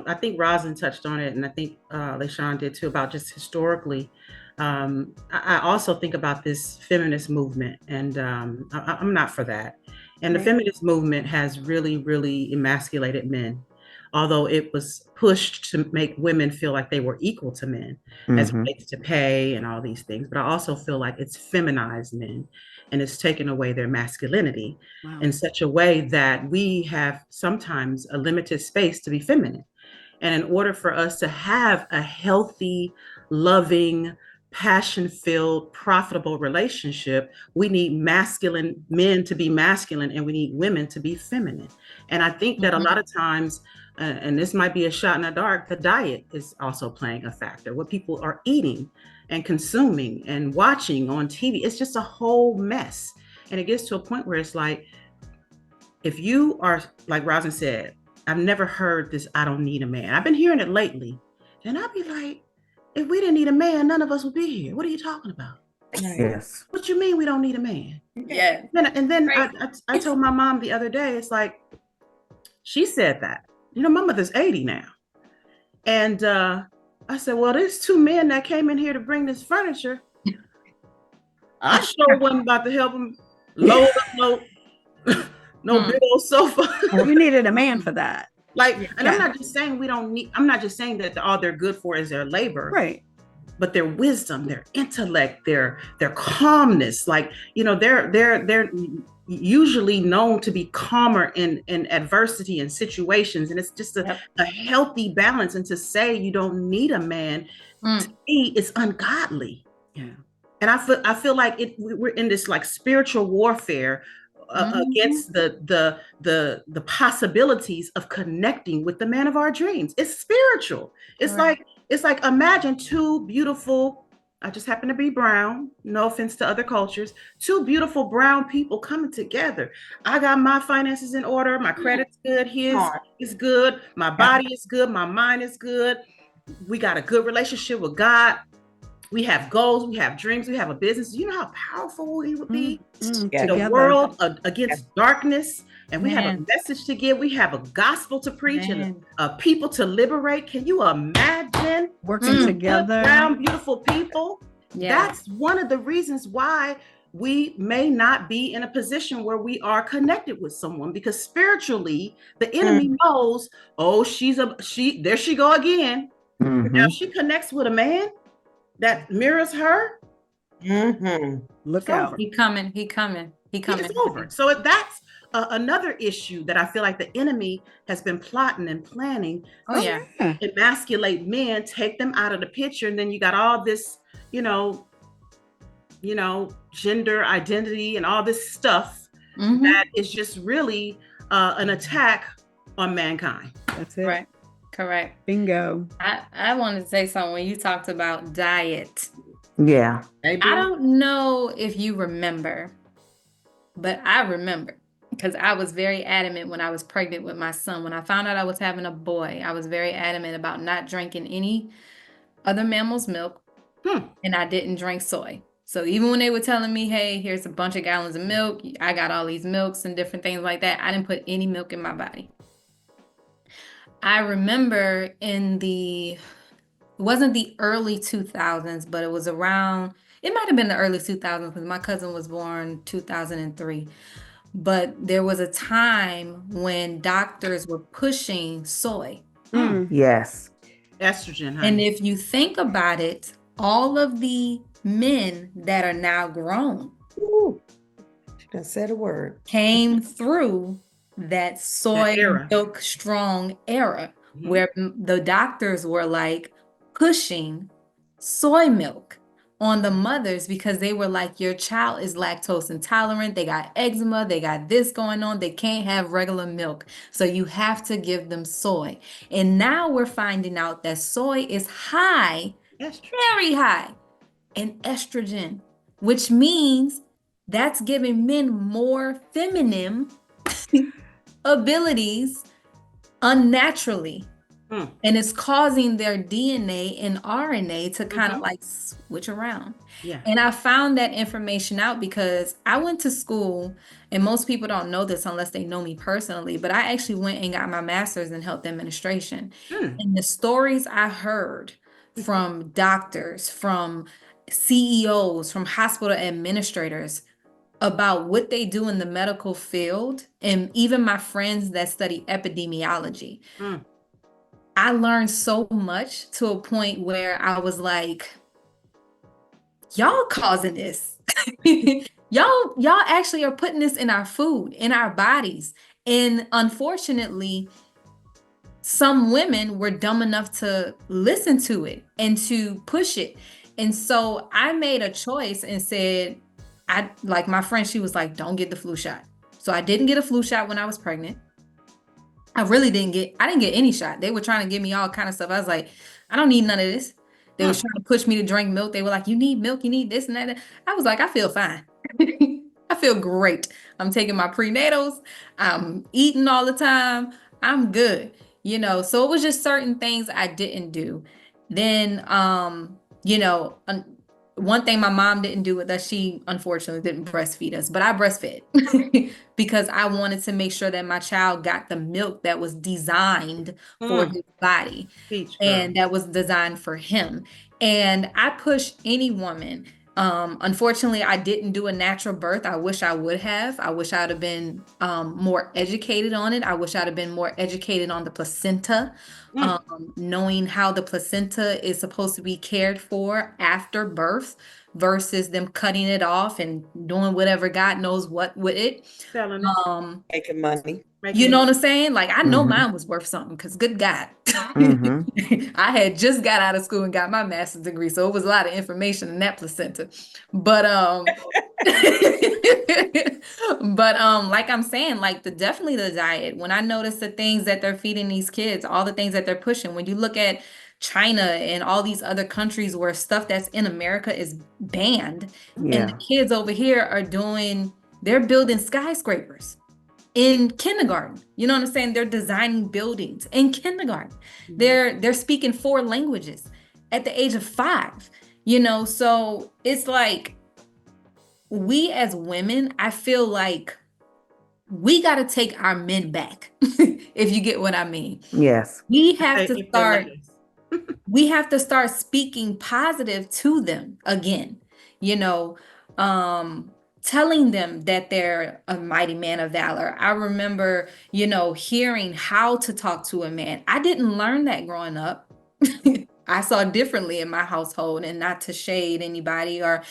I think Rosin touched on it, and I think LaShawn did too, about just historically. I also think about this feminist movement, and I'm not for that. And the feminist movement has really, really emasculated men, although it was pushed to make women feel like they were equal to men as it relates to pay and all these things. But I also feel like it's feminized men, and it's taken away their masculinity in such a way that we have sometimes a limited space to be feminine. And in order for us to have a healthy, loving, passion-filled, profitable relationship, we need masculine men to be masculine, and we need women to be feminine. And I think that a lot of times, and this might be a shot in the dark, the diet is also playing a factor. What people are eating and consuming and watching on TV, it's just a whole mess. And it gets to a point where it's like, if you are, like Rosin said, I've never heard this, I don't need a man. I've been hearing it lately. And I'll be like, if we didn't need a man, none of us would be here. What are you talking about? Yes. What you mean we don't need a man? Yeah. And then I told my mom the other day, it's like, she said that. My mother's 80 now. And I said, well, there's two men that came in here to bring this furniture. I sure wasn't about to help them load up no big old sofa. You needed a man for that. And I'm not just saying I'm not just saying that all they're good for is their labor. Right. But their wisdom, their intellect, their calmness, they're usually known to be calmer in adversity and situations. And it's just a healthy balance. And to say you don't need a man, to me, it's ungodly. Yeah. And I feel like we're in this like spiritual warfare against the possibilities of connecting with the man of our dreams. It's spiritual. It's like imagine two beautiful, I just happen to be brown, no offense to other cultures, two beautiful brown people coming together. I got my finances in order, my credit's good, his is good, my body is good, my mind is good. We got a good relationship with God. We have goals, we have dreams, we have a business. You know how powerful we would be the world against darkness, and we have a message to give. We have a gospel to preach and people to liberate. Can you imagine working together? Brown, beautiful people. That's one of the reasons why we may not be in a position where we are connected with someone, because spiritually the enemy knows, oh, there she go again. Now she connects with a man that mirrors her. Look out. He coming. It's over. So that's another issue that I feel like the enemy has been plotting and planning. Emasculate men, take them out of the picture. And then you got all this, gender identity and all this stuff that is just really an attack on mankind. That's it. Right. Correct. Bingo. I wanted to say something when you talked about diet. Yeah. I don't know if you remember, but I remember, because I was very adamant when I was pregnant with my son. When I found out I was having a boy, I was very adamant about not drinking any other mammal's milk, and I didn't drink soy. So even when they were telling me, hey, here's a bunch of gallons of milk, I got all these milks and different things like that, I didn't put any milk in my body. I remember it wasn't the early 2000s, but it was around, it might have been the early 2000s because my cousin was born 2003. But there was a time when doctors were pushing soy. Yes. Estrogen, honey. And if you think about it, all of the men that are now grown She done said a word. came through that soy milk strong era, where the doctors were like pushing soy milk on the mothers because they were like, your child is lactose intolerant. They got eczema. They got this going on. They can't have regular milk. So you have to give them soy. And now we're finding out that soy is high, very high in estrogen, which means that's giving men more feminine abilities unnaturally. And it's causing their DNA and RNA to kind of like switch around. Yeah. And I found that information out because I went to school, and most people don't know this unless they know me personally, but I actually went and got my master's in health administration. And the stories I heard from doctors, from CEOs, from hospital administrators about what they do in the medical field, and even my friends that study epidemiology. I learned so much to a point where I was like, y'all causing this. y'all actually are putting this in our food, in our bodies. And unfortunately, some women were dumb enough to listen to it and to push it. And so I made a choice and said, like my friend, she was like, don't get the flu shot. So I didn't get a flu shot when I was pregnant. I didn't get any shot. They were trying to give me all kind of stuff. I was like, I don't need none of this. They were trying to push me to drink milk. They were like, you need milk, you need this and that. I was like, I feel fine. I feel great. I'm taking my prenatals. I'm eating all the time. I'm good. So it was just certain things I didn't do. Then, one thing my mom didn't do with us, she unfortunately didn't breastfeed us, but I breastfed because I wanted to make sure that my child got the milk that was designed for his body and that was designed for him. And I push any woman. Unfortunately, I didn't do a natural birth. I wish I would have. I wish I'd have been more educated on it. I wish I'd have been more educated on the placenta, knowing how the placenta is supposed to be cared for after birth versus them cutting it off and doing whatever God knows what with it. Making money. You know what I'm saying? Like, I know mine was worth something because good God, I had just got out of school and got my master's degree. So it was a lot of information in that placenta. But, like I'm saying, like definitely the diet, when I notice the things that they're feeding these kids, all the things that they're pushing, when you look at China and all these other countries where stuff that's in America is banned and the kids over here they're building skyscrapers in kindergarten. You know what I'm saying? They're designing buildings in kindergarten. They're speaking 4 languages at the age of 5. So it's like we as women, I feel like we got to take our men back. If you get what I mean. Yes. We have to start speaking positive to them again. Telling them that they're a mighty man of valor. I remember, hearing how to talk to a man. I didn't learn that growing up. I saw differently in my household, and not to shade anybody or,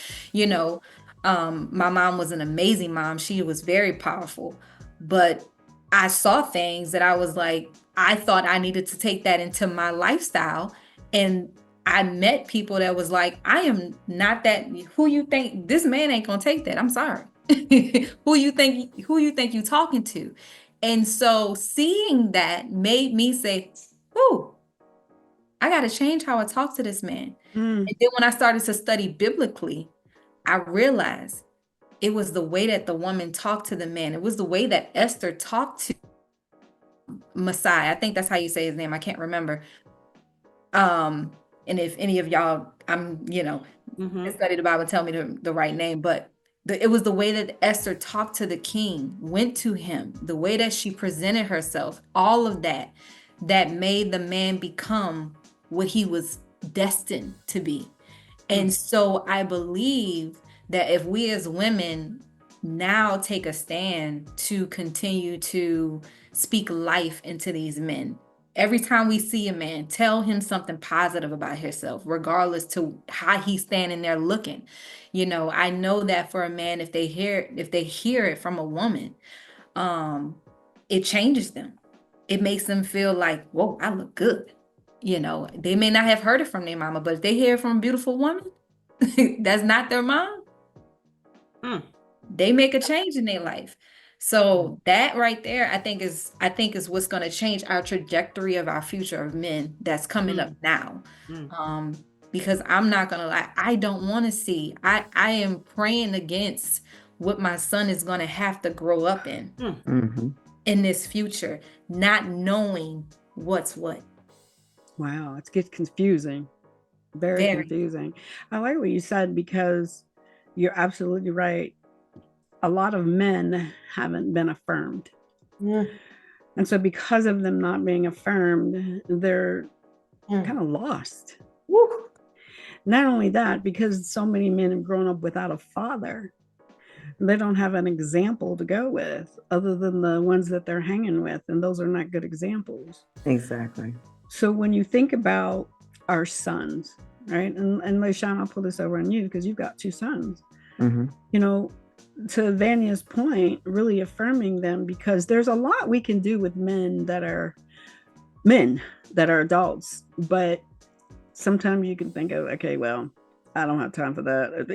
my mom was an amazing mom. She was very powerful, but I saw things that I was like, I thought I needed to take that into my lifestyle. And I met people that was like, I am not that. Who you think this man ain't gonna take that? I'm sorry. Who you think you talking to? And so seeing that made me say, "Ooh, I got to change how I talk to this man." And then when I started to study biblically, I realized it was the way that the woman talked to the man. It was the way that Esther talked to Messiah. I think that's how you say his name. I can't remember. And if any of y'all, study the Bible, tell me the right name, but it was the way that Esther talked to the king, went to him, the way that she presented herself, all of that made the man become what he was destined to be. And so I believe that if we as women now take a stand to continue to speak life into these men, every time we see a man, tell him something positive about himself, regardless to how he's standing there looking. I know that for a man, if they hear it from a woman, it changes them. It makes them feel like, whoa, I look good. They may not have heard it from their mama, but if they hear it from a beautiful woman, that's not their mom, Mm. they make a change in their life. So that right there, I think is what's going to change our trajectory of our future of men that's coming up now. Mm. Um, because I'm not gonna lie, I don't want to see. I am praying against what my son is going to have to grow up Mm-hmm. in this future, not knowing what's what. Wow, it gets confusing. Very Very. confusing. I like what you said because you're absolutely right. A lot of men haven't been affirmed. Mm, And so, because of them not being affirmed, they're mm. kind of lost. Woo. Not only that, because so many men have grown up without a father, they don't have an example to go with other than the ones that they're hanging with. And those are not good examples. Exactly. So, when you think about our sons, right? And LaShawn, I'll pull this over on you because you've got two sons. Mm-hmm. You know, to Vanya's point, really affirming them because there's a lot we can do with men that are adults, but sometimes you can think of, okay, well, I don't have time for that.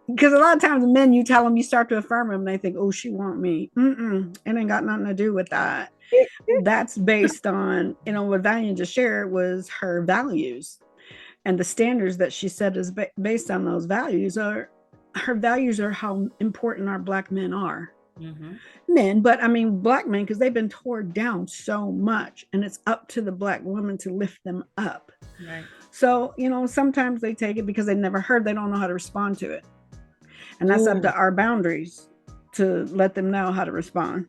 Because a lot of times men, you tell them, you start to affirm them, and they think, oh, she want me. It ain't got nothing to do with that. That's based on, what Vanya just shared was her values, and the standards that she said is based on those values are how important our Black men are. Mm-hmm. Men, but I mean Black men, because they've been torn down so much, and it's up to the Black woman to lift them up. Right. So, sometimes they take it because they never heard, they don't know how to respond to it. And that's up to our boundaries to let them know how to respond.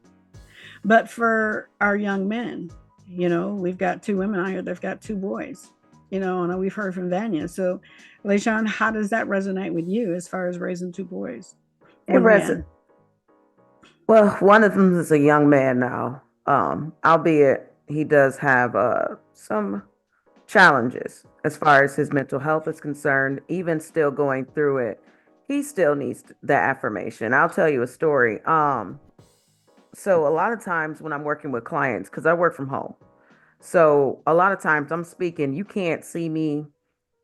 But for our young men, we've got two women out here, they've got two boys, and we've heard from Vanya. So, LaShawn, how does that resonate with you as far as raising two boys? Well, one of them is a young man now, albeit he does have some challenges as far as his mental health is concerned. Even still going through it, he still needs the affirmation. I'll tell you a story. So a lot of times when I'm working with clients, because I work from home, so a lot of times I'm speaking, you can't see me,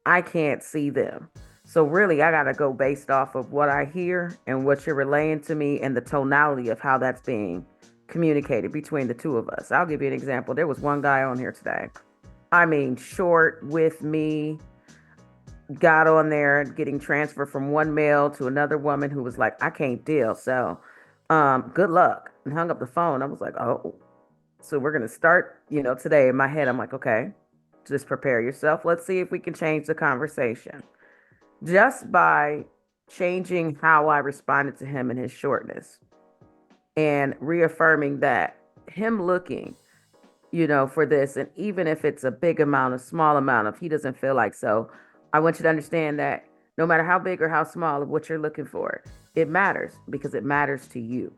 I can't see them. So really, I got to go based off of what I hear and what you're relaying to me and the tonality of how that's being communicated between the two of us. I'll give you an example. There was one guy on here today. I mean, short with me, got on there getting transferred from one male to another woman who was like, I can't deal. So good luck. And hung up the phone. I was like, oh, so we're going to start, today. In my head, I'm like, okay, just prepare yourself. Let's see if we can change the conversation. Just by changing how I responded to him in his shortness and reaffirming that him looking, for this, and even if it's a big amount, a small amount, if he doesn't feel like so, I want you to understand that no matter how big or how small of what you're looking for, it matters because it matters to you.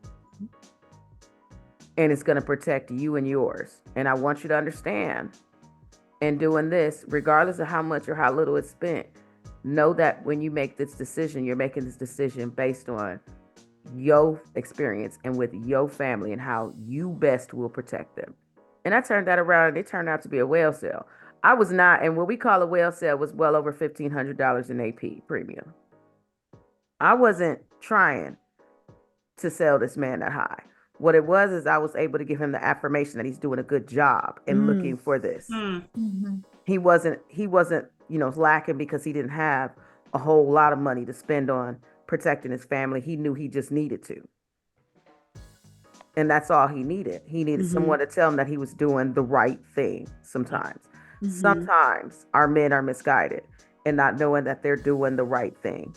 And it's going to protect you and yours. And I want you to understand, in doing this, regardless of how much or how little it's spent, know that when you make this decision, you're making this decision based on your experience and with your family and how you best will protect them. And I turned that around and it turned out to be a whale sale. I was not, and what we call a whale sale was well over $1,500 in AP premium. I wasn't trying to sell this man that high. What it was is I was able to give him the affirmation that he's doing a good job in looking for this. Mm-hmm. He wasn't, lacking because he didn't have a whole lot of money to spend on protecting his family. He knew he just needed to. And that's all he needed. He needed someone to tell him that he was doing the right thing sometimes. Sometimes our men are misguided and not knowing that they're doing the right thing.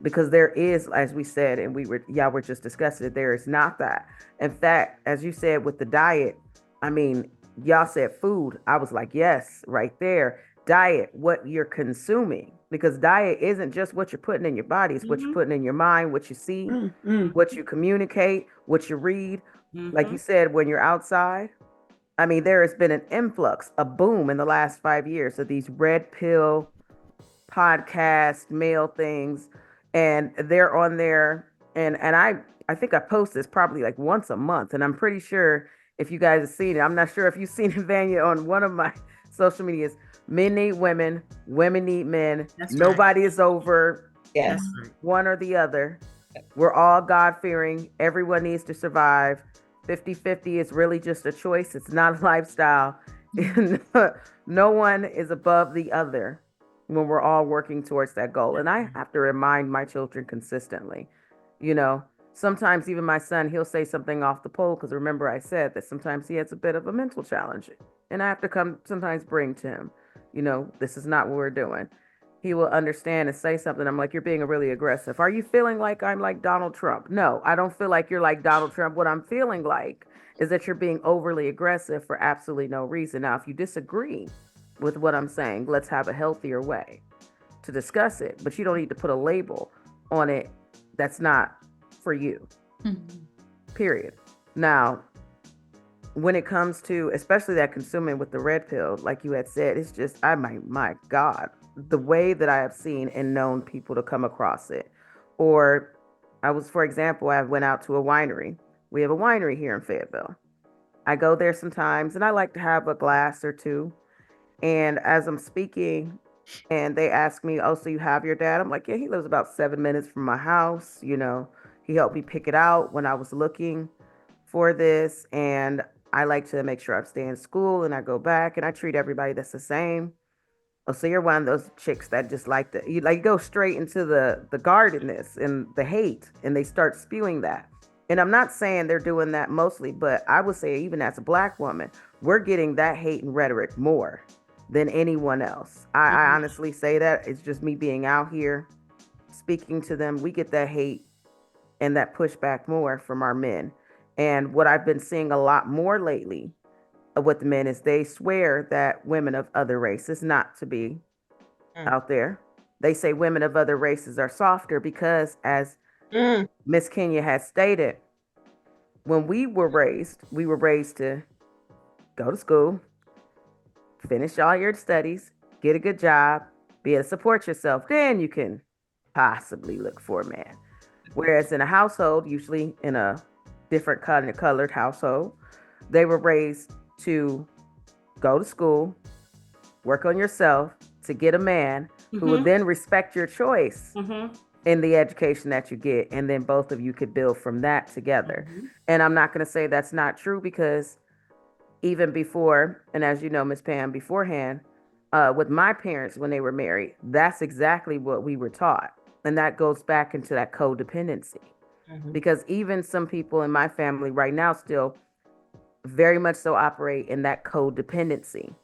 Because there is, as we said, and y'all were just discussing it, there is not that. In fact, as you said with the diet, I mean, y'all said food. I was like, yes, right there. Diet, what you're consuming. Because diet isn't just what you're putting in your body. It's what you're putting in your mind, what you see, what you communicate, what you read. Like you said, when you're outside, I mean, there has been an influx, a boom in the last 5 years of these red pill podcast mail things. And they're on there. And I think I post this probably like once a month. And I'm pretty sure if you guys have seen it, I'm not sure if you've seen it, Vanya, on one of my social media is men need women, women need men. That's right. Nobody is over Yes. That's right. one or the other. We're all God-fearing. Everyone needs to survive. 50-50 is really just a choice. It's not a lifestyle. No one is above the other when we're all working towards that goal. And I have to remind my children consistently, you know, sometimes even my son, he'll say something off the pole because remember I said that sometimes he has a bit of a mental challenge. And I have to come sometimes bring to him, you know, this is not what we're doing. He will understand and say something. I'm like, you're being really aggressive. Are you feeling like I'm like Donald Trump? No, I don't feel like you're like Donald Trump. What I'm feeling like is that you're being overly aggressive for absolutely no reason. Now, if you disagree with what I'm saying, let's have a healthier way to discuss it. But you don't need to put a label on it that's not for you, period. Now, when it comes to, especially that consuming with the red pill, like you had said, it's just, my God, the way that I have seen and known people to come across it. Or for example, I went out to a winery. We have a winery here in Fayetteville. I go there sometimes and I like to have a glass or two. And as I'm speaking and they ask me, oh, so you have your dad? I'm like, yeah, he lives about 7 minutes from my house. You know, he helped me pick it out when I was looking for this. And I like to make sure I stay in school and I go back and I treat everybody that's the same. Oh, so you're one of those chicks that just like you go straight into the guardedness and the hate, and they start spewing that. And I'm not saying they're doing that mostly, but I would say even as a Black woman, we're getting that hate and rhetoric more than anyone else. I honestly say that. It's just me being out here speaking to them. We get that hate and that pushback more from our men. And what I've been seeing a lot more lately with the men is they swear that women of other races not to be out there. They say women of other races are softer because, as Miss Kenya has stated, when we were raised to go to school, finish all your studies, get a good job, be able to support yourself, then you can possibly look for a man. Whereas in a household, usually in a different colored household, they were raised to go to school, work on yourself to get a man who would then respect your choice in the education that you get. And then both of you could build from that together. And I'm not going to say that's not true because even before, and as you know, Miss Pam, beforehand, with my parents when they were married, that's exactly what we were taught. And that goes back into that codependency. Because even some people in my family right now still very much so operate in that codependency.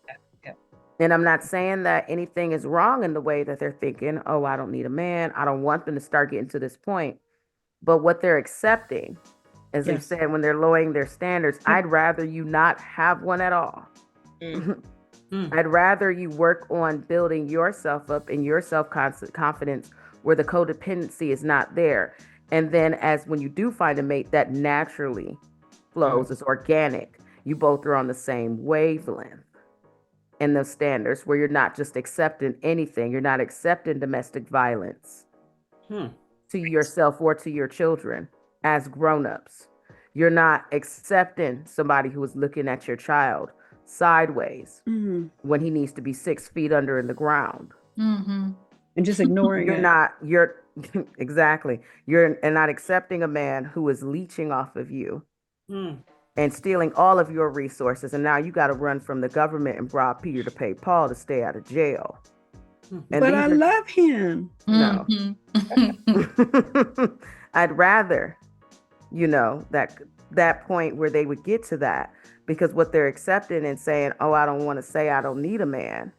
And I'm not saying that anything is wrong in the way that they're thinking, oh, I don't need a man. I don't want them to start getting to this point. But what they're accepting, as you said, when they're lowering their standards, I'd rather you not have one at all. I'd rather you work on building yourself up and your self-confidence where the codependency is not there. And then as when you do find a mate, that naturally flows, it's organic. You both are on the same wavelength and the standards where you're not just accepting anything. You're not accepting domestic violence to yourself or to your children as grown-ups. You're not accepting somebody who is looking at your child sideways when he needs to be 6 feet under in the ground. And just ignoring you're exactly. You're not accepting a man who is leeching off of you and stealing all of your resources. And now you got to run from the government and rob Peter to pay Paul to stay out of jail. And but I love him. No. I'd rather, that point where they would get to that, because what they're accepting and saying, oh, I don't want to say I don't need a man,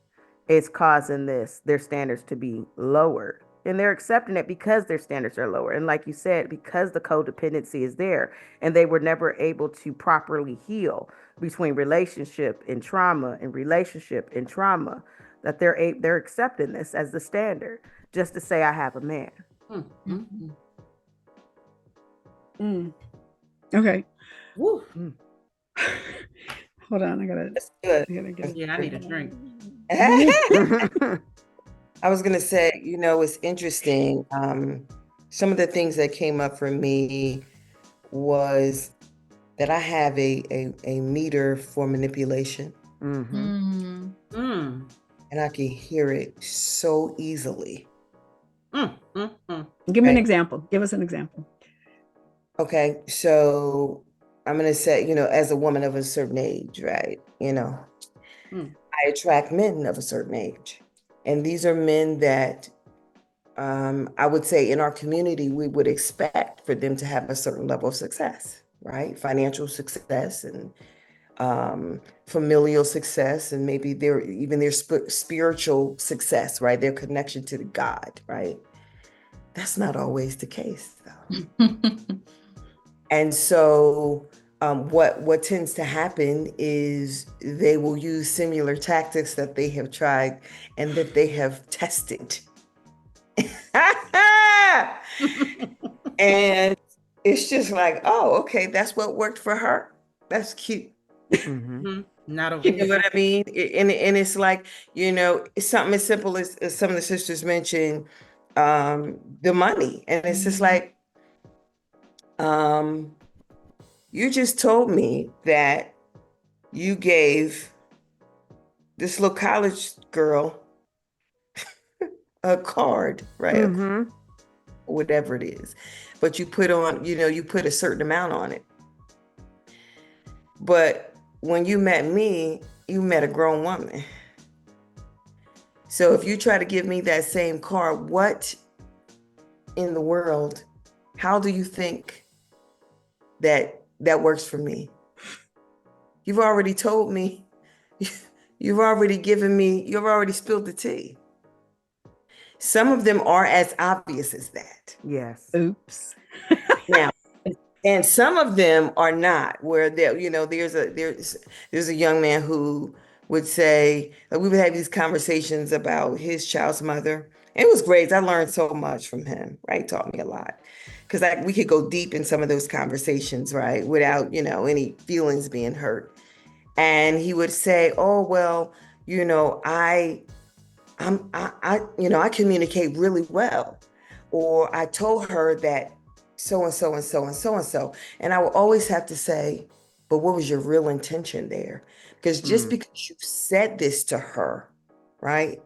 is causing their standards to be lowered. And they're accepting it because their standards are lower. And like you said, because the codependency is there and they were never able to properly heal between relationship and trauma, that they're accepting this as the standard just to say I have a man. Okay. Woo. Hold on, I gotta I need a drink. I was going to say, it's interesting. Some of the things that came up for me was that I have a meter for manipulation. Mm-hmm. Mm. and I can hear it so easily. Give me an Right. example. Give us an example. Okay, so I'm gonna say, as a woman of a certain age, right? Mm. I attract men of a certain age, and these are men that I would say in our community we would expect for them to have a certain level of success, right? Financial success and familial success, and maybe their spiritual success, right? Their connection to the God, right? That's not always the case, though. And so what tends to happen is they will use similar tactics that they have tried and that they have tested. And it's just like, oh, okay, that's what worked for her. That's cute. Mm-hmm. Not a You know what I mean? And it's like, it's something as simple as some of the sisters mentioned, the money. And it's just like, you just told me that you gave this little college girl a card, right? Mm-hmm. Whatever it is. But you put a certain amount on it. But when you met me, you met a grown woman. So if you try to give me that same card, what in the world, how do you think that works for me? You've already told me, you've already spilled the tea. Some of them are as obvious as that. Yes. Oops. Now, and some of them are not, where there's a young man who would say, we would have these conversations about his child's mother. It was great. I learned so much from him, right? Taught me a lot. Because we could go deep in some of those conversations, right? Without, any feelings being hurt. And he would say, oh, well, I communicate really well. Or I told her that so and so and so and so and so. And I will always have to say, but what was your real intention there? Because just because you said this to her, right,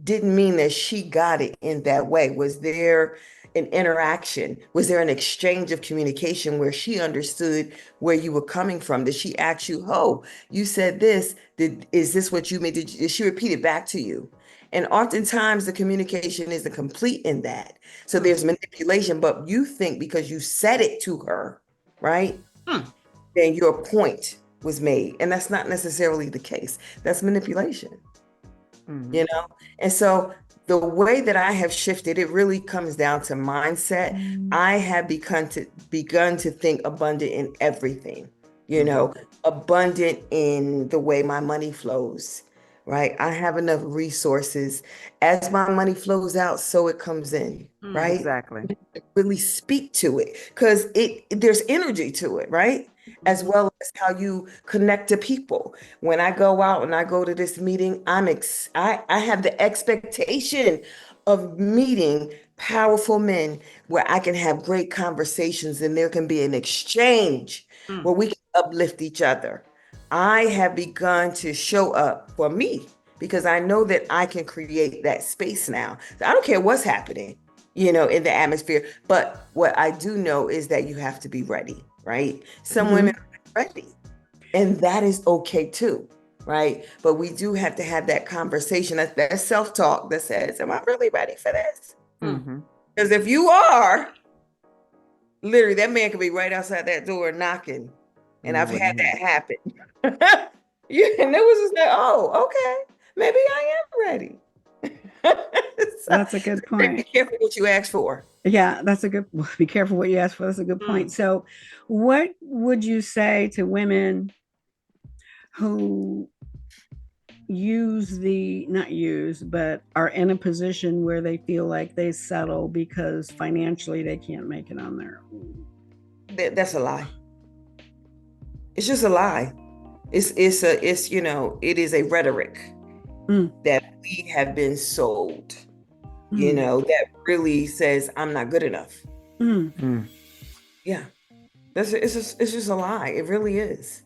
didn't mean that she got it in that way. Was there an interaction? Was there an exchange of communication where she understood where you were coming from? Did she ask you, oh, you said this, is this what you meant? Did she repeat it back to you? And oftentimes the communication isn't complete in that. So there's manipulation, but you think because you said it to her, right? Then your point was made. And that's not necessarily the case. That's manipulation. Mm-hmm. And so the way that I have shifted, it really comes down to mindset. I have begun to think abundant in everything, abundant in the way my money flows, right? I have enough resources. As my money flows out, so it comes in, right? Exactly. Really speak to it because there's energy to it, right? As well as how you connect to people. When I go out and I go to this meeting, I have the expectation of meeting powerful men where I can have great conversations and there can be an exchange where we can uplift each other. I have begun to show up for me because I know that I can create that space now. I don't care what's happening, in the atmosphere. But what I do know is that you have to be ready, right? Some women are ready, and that is okay too, right? But we do have to have that conversation, that self-talk that says, am I really ready for this? Mm-hmm. Because if you are, literally, that man could be right outside that door knocking. And I've had that happen. And it was just like, oh, okay, maybe I am ready. That's a good point. Be careful what you ask for. Yeah, be careful what you ask for. That's a good point. So, what would you say to women who not use, but are in a position where they feel like they settle because financially they can't make it on their own? That's a lie. It's just a lie. It is a rhetoric that we have been sold. That really says I'm not good enough. Yeah, it's just a lie. It really is,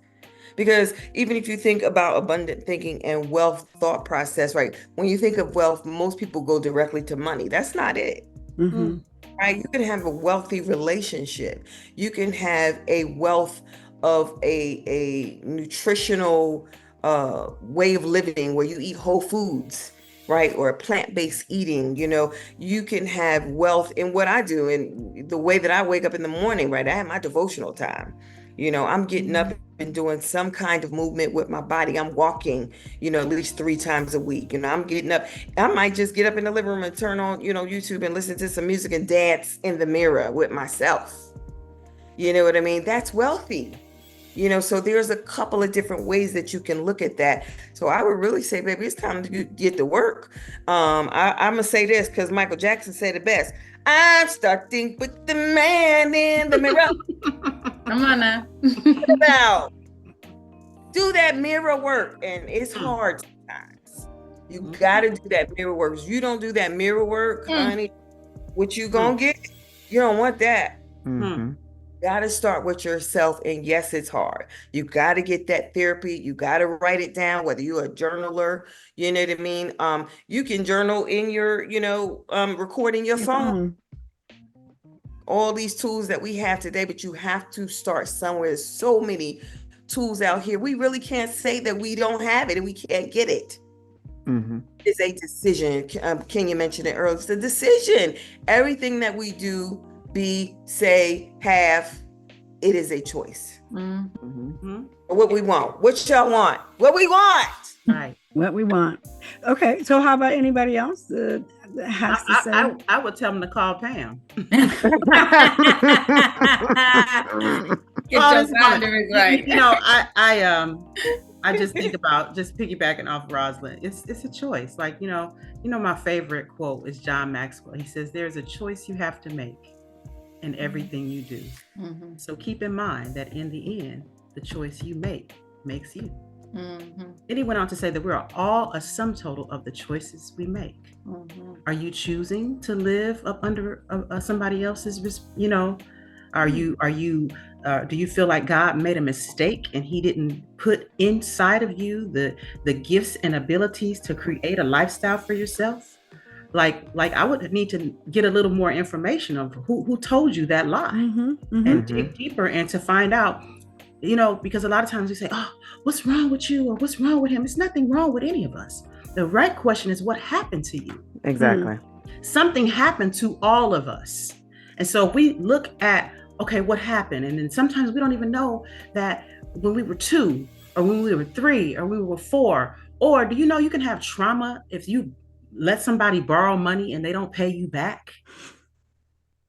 Because even if you think about abundant thinking and wealth thought process, right? When you think of wealth, most people go directly to money. That's not it. Mhm. Right? You can have a wealthy relationship. You can have a wealth of a nutritional way of living where you eat whole foods, right? Or plant-based eating. You can have wealth in what I do and the way that I wake up in the morning, right? I have my devotional time. I'm getting up and doing some kind of movement with my body. I'm walking, at least 3 times a week. I'm getting up. I might just get up in the living room and turn on, YouTube and listen to some music and dance in the mirror with myself. You know what I mean? That's wealthy. So there's a couple of different ways that you can look at that. So I would really say, baby, it's time to get to work. I'm gonna say this because Michael Jackson said it best. I'm starting with the man in the mirror. Come on now. Now, do that mirror work, and it's hard sometimes. You gotta do that mirror work. If you don't do that mirror work, honey, what you gonna get? You don't want that. Gotta start with yourself, and yes, it's hard. You gotta get that therapy. You gotta write it down, whether you're a journaler, you know what I mean? You can journal in your, recording your phone. All these tools that we have today, but you have to start somewhere. There's so many tools out here. We really can't say that we don't have it and we can't get it. It's a decision. Kenya mentioned it earlier. It's a decision. Everything that we do, be, say, have, it is a choice. What we want. What y'all want? What we want. Right. What we want. Okay, so how about anybody else that has to say? I would tell them to call Pam. Get your boundaries right. I just think about just piggybacking off Rosalind. It's a choice. Like, my favorite quote is John Maxwell. He says, "There's a choice you have to make in everything you do." So keep in mind that in the end, the choice you make makes you. And he went on to say that we're all a sum total of the choices we make. Are you choosing to live up under somebody else's, do you feel like God made a mistake and he didn't put inside of you the gifts and abilities to create a lifestyle for yourself? Like I would need to get a little more information of who told you that lie and dig deeper and to find out, because a lot of times we say, "Oh, what's wrong with you?" or "What's wrong with him?" It's nothing wrong with any of us. The right question is, what happened to you? Exactly. Something happened to all of us. And so if we look at, okay, what happened? And then sometimes we don't even know that when we were 2 or when we were 3 or we were 4, or do you know you can have trauma if you let somebody borrow money and they don't pay you back?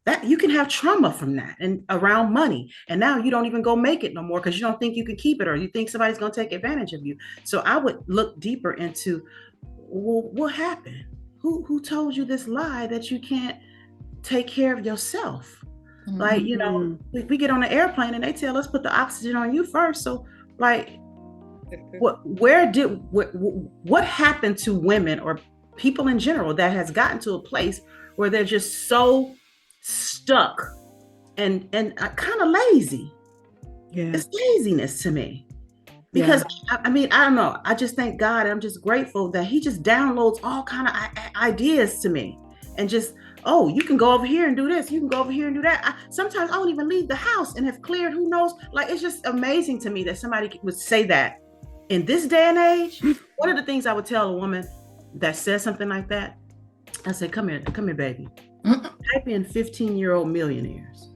That you can have trauma from that and around money. And now you don't even go make it no more because you don't think you can keep it or you think somebody's going to take advantage of you. So I would look deeper into, well, what happened? Who told you this lie that you can't take care of yourself? Like, we get on an airplane and they tell us put the oxygen on you first. So like, what happened to women or people in general that has gotten to a place where they're just so stuck and kind of lazy? It's laziness to me, because I don't know. I just thank God. I'm just grateful that he just downloads all kind of ideas to me and just, oh, you can go over here and do this. You can go over here and do that. Sometimes I don't even leave the house and have cleared, who knows? Like, it's just amazing to me that somebody would say that in this day and age. One of the things I would tell a woman that says something like that, I say, come here, baby. Type in 15-year-old millionaires.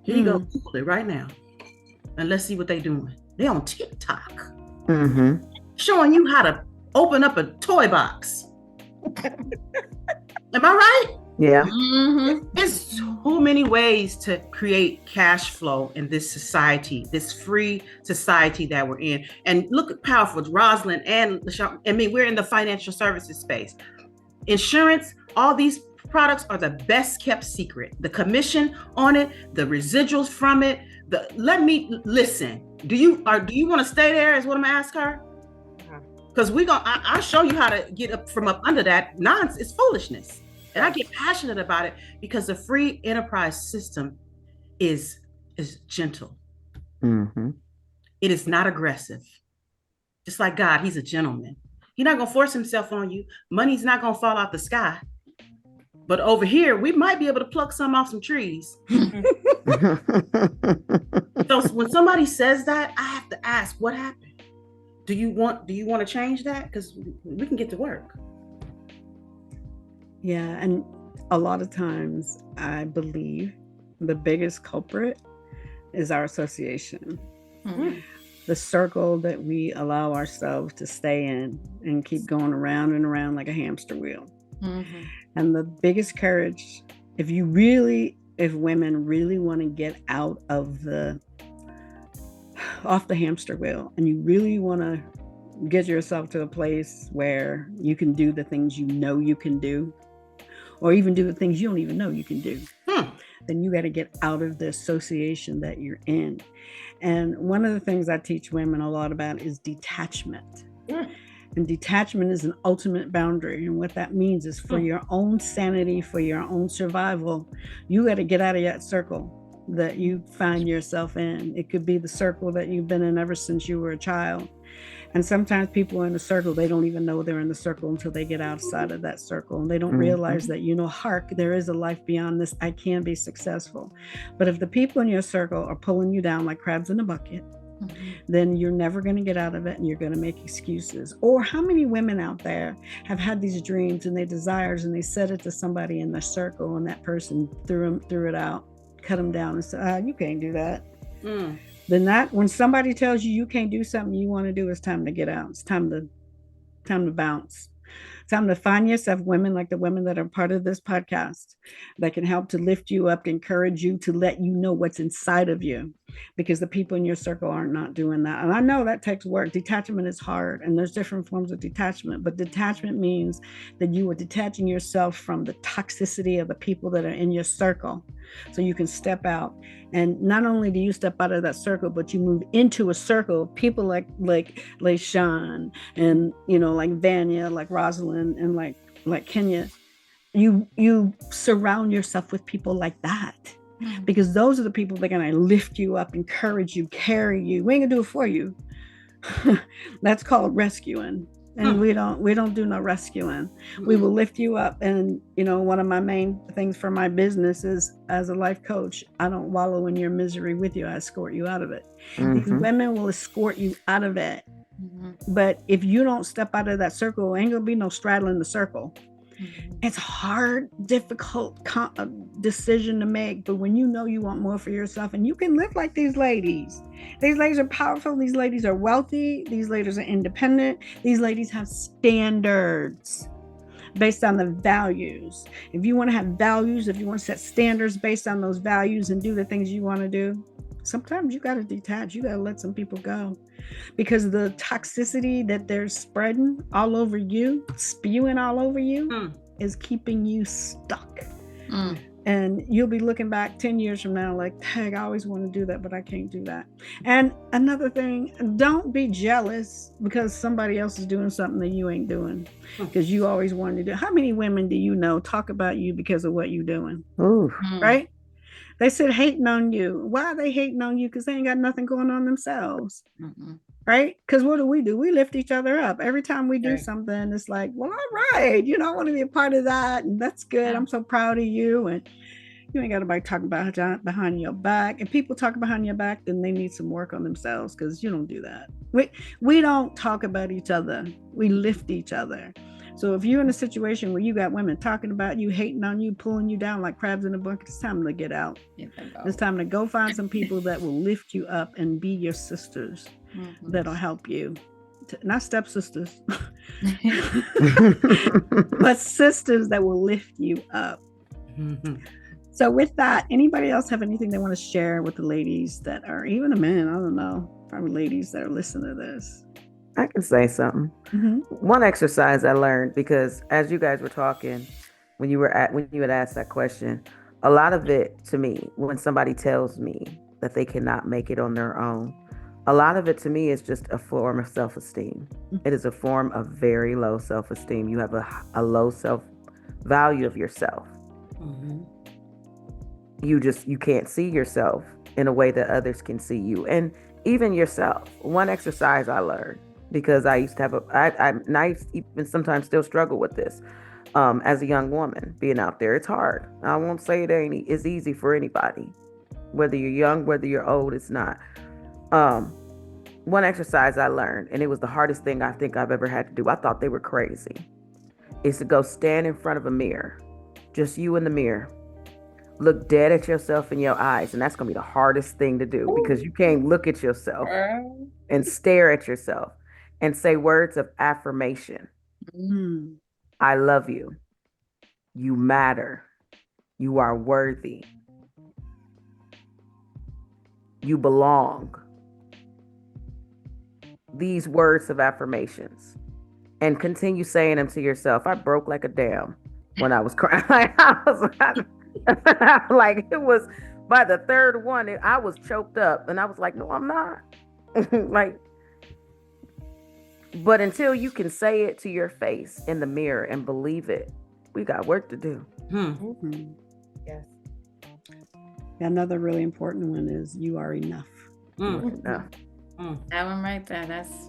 Here you go, Google it right now. And let's see what they're doing. They're on TikTok. Showing you how to open up a toy box. Am I right? Yeah. There's so many ways to create cash flow in this society, this free society that we're in. And look at powerful Rosalind and LaShawn. I mean, we're in the financial services space. Insurance, all these products are the best kept secret. The commission on it, the residuals from it. Let me listen. Do you want to stay there? Is what I'm gonna ask her. Because I'll show you how to get up from up under that nonsense. It's foolishness. And I get passionate about it because the free enterprise system is gentle. It is not aggressive. Just like God, he's a gentleman. He's not going to force himself on you. Money's not going to fall out the sky. But over here, we might be able to pluck some off some trees. So when somebody says that, I have to ask, what happened? Do you want to change that? Because we can get to work. Yeah, and a lot of times I believe the biggest culprit is our association. Mhm. The circle that we allow ourselves to stay in and keep going around and around like a hamster wheel. Mhm. And the biggest courage, if women really want to get out of off the hamster wheel, and you really want to get yourself to a place where you can do the things you know you can do, or even do the things you don't even know you can do, then you got to get out of the association that you're in. And one of the things I teach women a lot about is detachment. And detachment is an ultimate boundary. And what that means is for your own sanity, for your own survival, you got to get out of that circle that you find yourself in. It could be the circle that you've been in ever since you were a child. And sometimes people are in a circle, they don't even know they're in the circle until they get outside of that circle. And they don't realize that, hark, there is a life beyond this. I can be successful. But if the people in your circle are pulling you down like crabs in a bucket, then you're never going to get out of it, and you're going to make excuses. Or how many women out there have had these dreams and their desires, and they said it to somebody in their circle, and that person threw it out, cut them down, and said, you can't do that. Then when somebody tells you can't do something you want to do, it's time to get out. It's time to bounce. Time to find yourself women like the women that are part of this podcast that can help to lift you up, encourage you, to let you know what's inside of you, because the people in your circle are not doing that. And I know that takes work. Detachment is hard, and there's different forms of detachment, but detachment means that you are detaching yourself from the toxicity of the people that are in your circle, so you can step out. And not only do you step out of that circle, but you move into a circle of people like LaShawn and like Vanya, like Rosalind, and like Kenya. You surround yourself with people like that, because those are the people that are going to lift you up, encourage you, carry you. We ain't gonna do it for you. That's called rescuing. And we don't do no rescuing. We will lift you up. And one of my main things for my business is, as a life coach, I don't wallow in your misery with you. I escort you out of it. These women will escort you out of it. But if you don't step out of that circle, ain't gonna be no straddling the circle. It's a hard, difficult decision to make, but when you know you want more for yourself, and you can live like these ladies are powerful, these ladies are wealthy, these ladies are independent, these ladies have standards based on the values. If you want to have values, if you want to set standards based on those values and do the things you want to do, sometimes you got to detach. You got to let some people go, because the toxicity that they're spreading all over you, spewing all over you, is keeping you stuck. And you'll be looking back 10 years from now like, heck, I always want to do that, but I can't do that. And another thing, don't be jealous because somebody else is doing something that you ain't doing, because you always wanted to do. How many women do you know talk about you because of what you're doing? Right? They said hating on you. Why are they hating on you? Because they ain't got nothing going on themselves. Right? Because what do? We lift each other up. Every time we do something, it's like, well, all right, I want to be a part of that. And that's good. I'm so proud of you. And you ain't got nobody talking about behind your back. If people talk behind your back, then they need some work on themselves, because you don't do that. We don't talk about each other. We lift each other. So if you're in a situation where you got women talking about you, hating on you, pulling you down like crabs in a bucket, it's time to get out. It's time to go find some people that will lift you up and be your sisters, that'll help you. Not stepsisters, but sisters that will lift you up. So with that, anybody else have anything they want to share with the ladies that are, even a man, I don't know, probably ladies that are listening to this? I can say something. One exercise I learned, because as you guys were talking, when you had asked that question, a lot of it to me, when somebody tells me that they cannot make it on their own, a lot of it to me is just a form of self-esteem. It is a form of very low self-esteem. You have a low self-value of yourself. You can't see yourself in a way that others can see you. And even yourself. One exercise I learned, because I used to have and I even sometimes still struggle with this. As a young woman, being out there, it's hard. I won't say it's easy for anybody, whether you're young, whether you're old. It's not. One exercise I learned, and it was the hardest thing I think I've ever had to do. I thought they were crazy. Is to go stand in front of a mirror, just you in the mirror, look dead at yourself in your eyes, and that's gonna be the hardest thing to do because you can't look at yourself and stare at yourself and say words of affirmation. I love you. You matter. You are worthy. You belong. These words of affirmations, and continue saying them to yourself. I broke like a dam when I was crying. I was like, it was by the third one, I was choked up, and I was like, no, I'm not. Like, but until you can say it to your face in the mirror and believe it, we got work to do. Yes. Another really important one is you are enough. Enough. That one right there. That's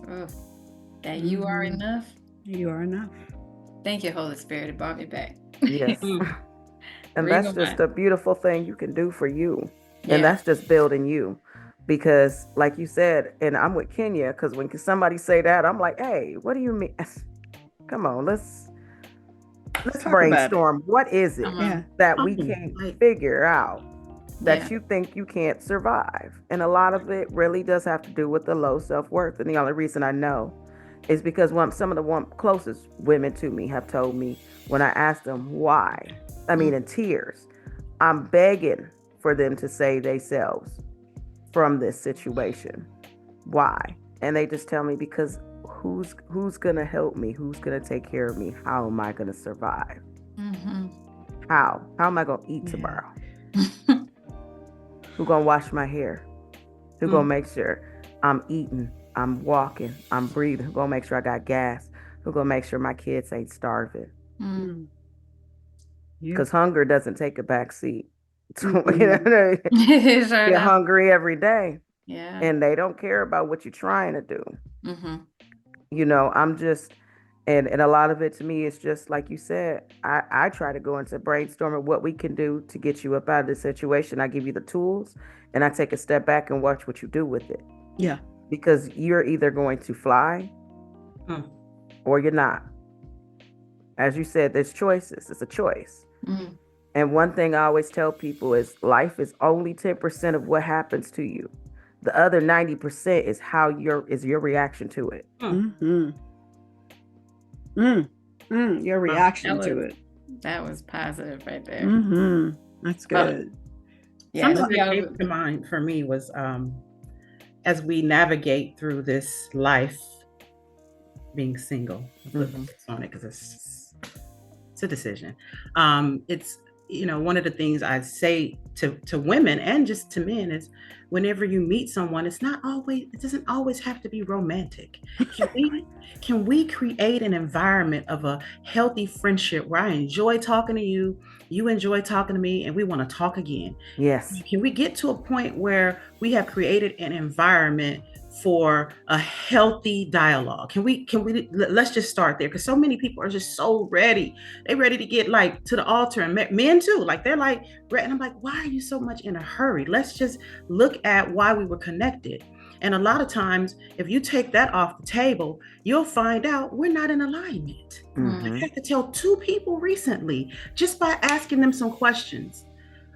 that you are enough. You are enough. Thank you, Holy Spirit. It brought me back. Yes. And that's just a beautiful thing you can do for you. Yeah. And that's just building you. Because like you said, and I'm with Kenya, because when somebody say that, I'm like, hey, what do you mean? Come on, let's brainstorm. What is it that we can't figure out that you think you can't survive? And a lot of it really does have to do with the low self-worth. And the only reason I know is because some of the closest women to me have told me when I asked them why, I mean, in tears, I'm begging for them to save themselves from this situation. Why? And they just tell me, because who's gonna help me? Who's gonna take care of me? How am I gonna survive? How am I gonna eat tomorrow? Who gonna wash my hair? Who gonna make sure I'm eating, I'm walking, I'm breathing? Who gonna make sure I got gas? Who gonna make sure my kids ain't starving? Because hunger doesn't take a back seat. You're hungry every day. Yeah. And they don't care about what you're trying to do. I'm just, and a lot of it to me is just like you said, I try to go into brainstorming what we can do to get you up out of this situation. I give you the tools and I take a step back and watch what you do with it. Yeah. Because you're either going to fly or you're not. As you said, there's choices. It's a choice. And one thing I always tell people is life is only 10% of what happens to you. The other 90% is your reaction to it. Your reaction to it. That was positive right there. That's good. Something that came to mind for me was as we navigate through this life being single, on it because it's a decision. It's one of the things I say to women and just to men is, whenever you meet someone, it doesn't always have to be romantic. Can we create an environment of a healthy friendship where I enjoy talking to you, you enjoy talking to me, and we want to talk again? Yes. Can we get to a point where we have created an environment for a healthy dialogue? Can we let's just start there, because so many people are just so ready. They're ready to get like to the altar, and men too, like they're like, and I'm like, why are you so much in a hurry? Let's just look at why we were connected. And a lot of times, if you take that off the table, you'll find out we're not in alignment. I had to tell 2 people recently, just by asking them some questions.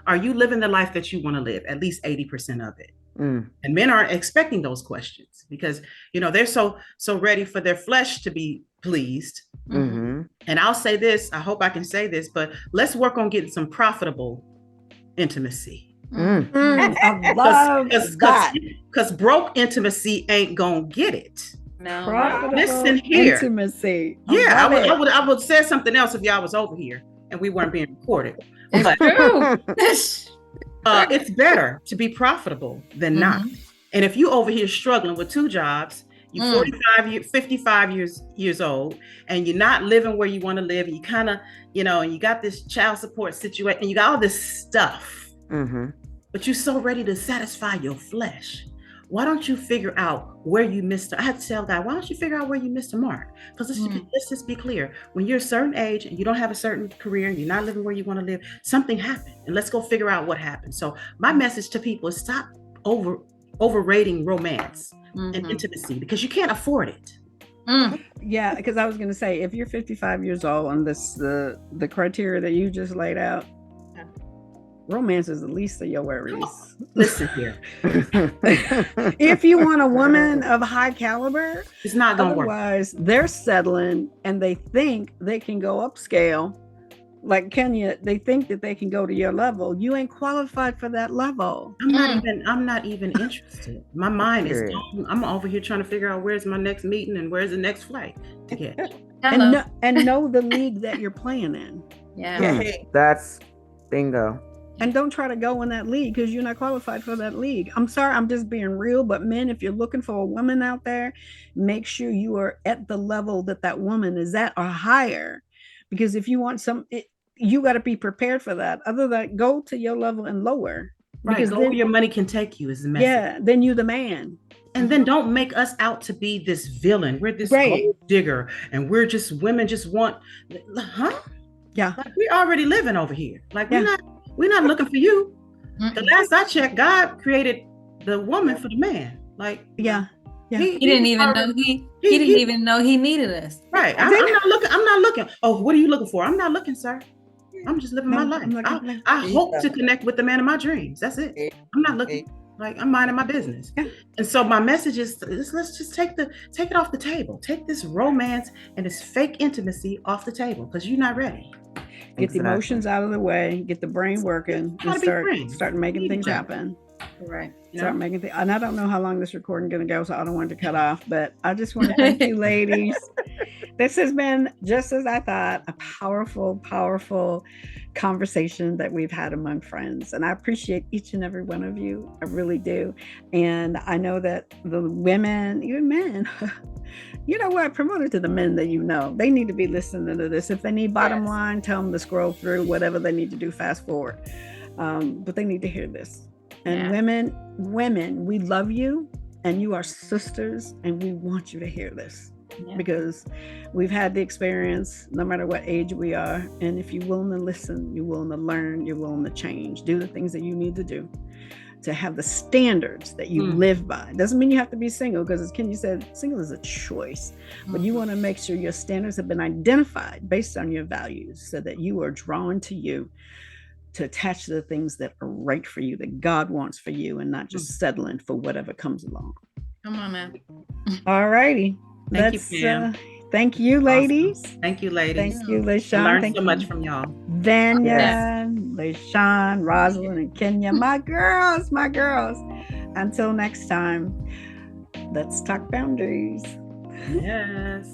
Are you living the life that you want to live? At least 80% of it. And men aren't expecting those questions because, they're so ready for their flesh to be pleased. And I'll say this, I hope I can say this, but let's work on getting some profitable intimacy. I love that. Because broke intimacy ain't gonna get it. No. Listen here. Intimacy. I would say something else if y'all was over here and we weren't being recorded. But it's better to be profitable than not. And if you over here struggling with 2 jobs, you're 55 years old, and you're not living where you want to live, and you kind of, and you got this child support situation, and you got all this stuff, but you're so ready to satisfy your flesh. why don't you figure out where you missed? I had to tell a guy, why don't you figure out where you missed a mark? Because let's just be clear. When you're a certain age and you don't have a certain career and you're not living where you want to live, something happened. And let's go figure out what happened. So my message to people is stop overrating romance and intimacy, because you can't afford it. Yeah, because I was going to say, if you're 55 years old on this, the criteria that you just laid out, romance is the least of your worries. Listen here. If you want a woman of high caliber, It's not going to work. otherwise they're settling and they think they can go upscale. Like Kenya, they think that they can go to your level. You ain't qualified for that level. I'm not even interested. My mind is Period. gone. I'm over here trying to figure out where's my next meeting and where's the next flight to get. Hello. And know the league that you're playing in. Yeah. That's bingo. And don't try to go in that league because you're not qualified for that league. I'm sorry, I'm just being real. But men, if you're looking for a woman out there, make sure you are at the level that that woman is at or higher. Because if you want you got to be prepared for that. Other than that, go to your level and lower. Right, Because go then, where your money can take you is the message. yeah, then you the man. And then don't make us out to be this villain. We're this Right. gold digger, and we're just women just want, Yeah. Like, we're already living over here. Like Yeah. we're not looking for you. Mm-mm. The last I checked, God created the woman for the man. Like Yeah. Yeah. He didn't even know he didn't even know he needed us. Right. I'm not looking. I'm not looking. Oh, what are you looking for? I'm not looking, sir. I'm just living my No, life. I'm not gonna- I hope to connect with the man of my dreams. That's it. I'm not looking. Like, I'm minding my business. Yeah. And so my message is, let's just take it off the table. Take this romance and this fake intimacy off the table, because you're not ready. Get the emotions out of the way, get the brain working, Gotta and be friends. start making things Right. happen. Right. Start making things. And I don't know how long this recording going to go, so I don't want it to cut off. But I just want to thank you, ladies. This has been, just as I thought, a powerful, powerful conversation that we've had among friends. And I appreciate each and every one of you. I really do. And I know that the women, even men, you know what? Promote it to the men that you know. They need to be listening to this. If they need bottom line, tell them to scroll through whatever they need to do, fast forward. But they need to hear this. And women, we love you and you are sisters and we want you to hear this because we've had the experience no matter what age we are. And if you're willing to listen, you're willing to learn, you're willing to change, do the things that you need to do to have the standards that you live by. Doesn't mean you have to be single, because as Kenya said, single is a choice, but you want to make sure your standards have been identified based on your values so that you are drawn to you to attach to the things that are right for you, that God wants for you, and not just settling for whatever comes along. Come on now. All righty. Thank you, Pam. Thank you, ladies. Awesome. Thank you, ladies. Thank you, I LaShawn. learned Thank so you, much from y'all. Vanya, LaShawn, Rosalind, and Kenya. My girls. Until next time, let's talk boundaries. Yes.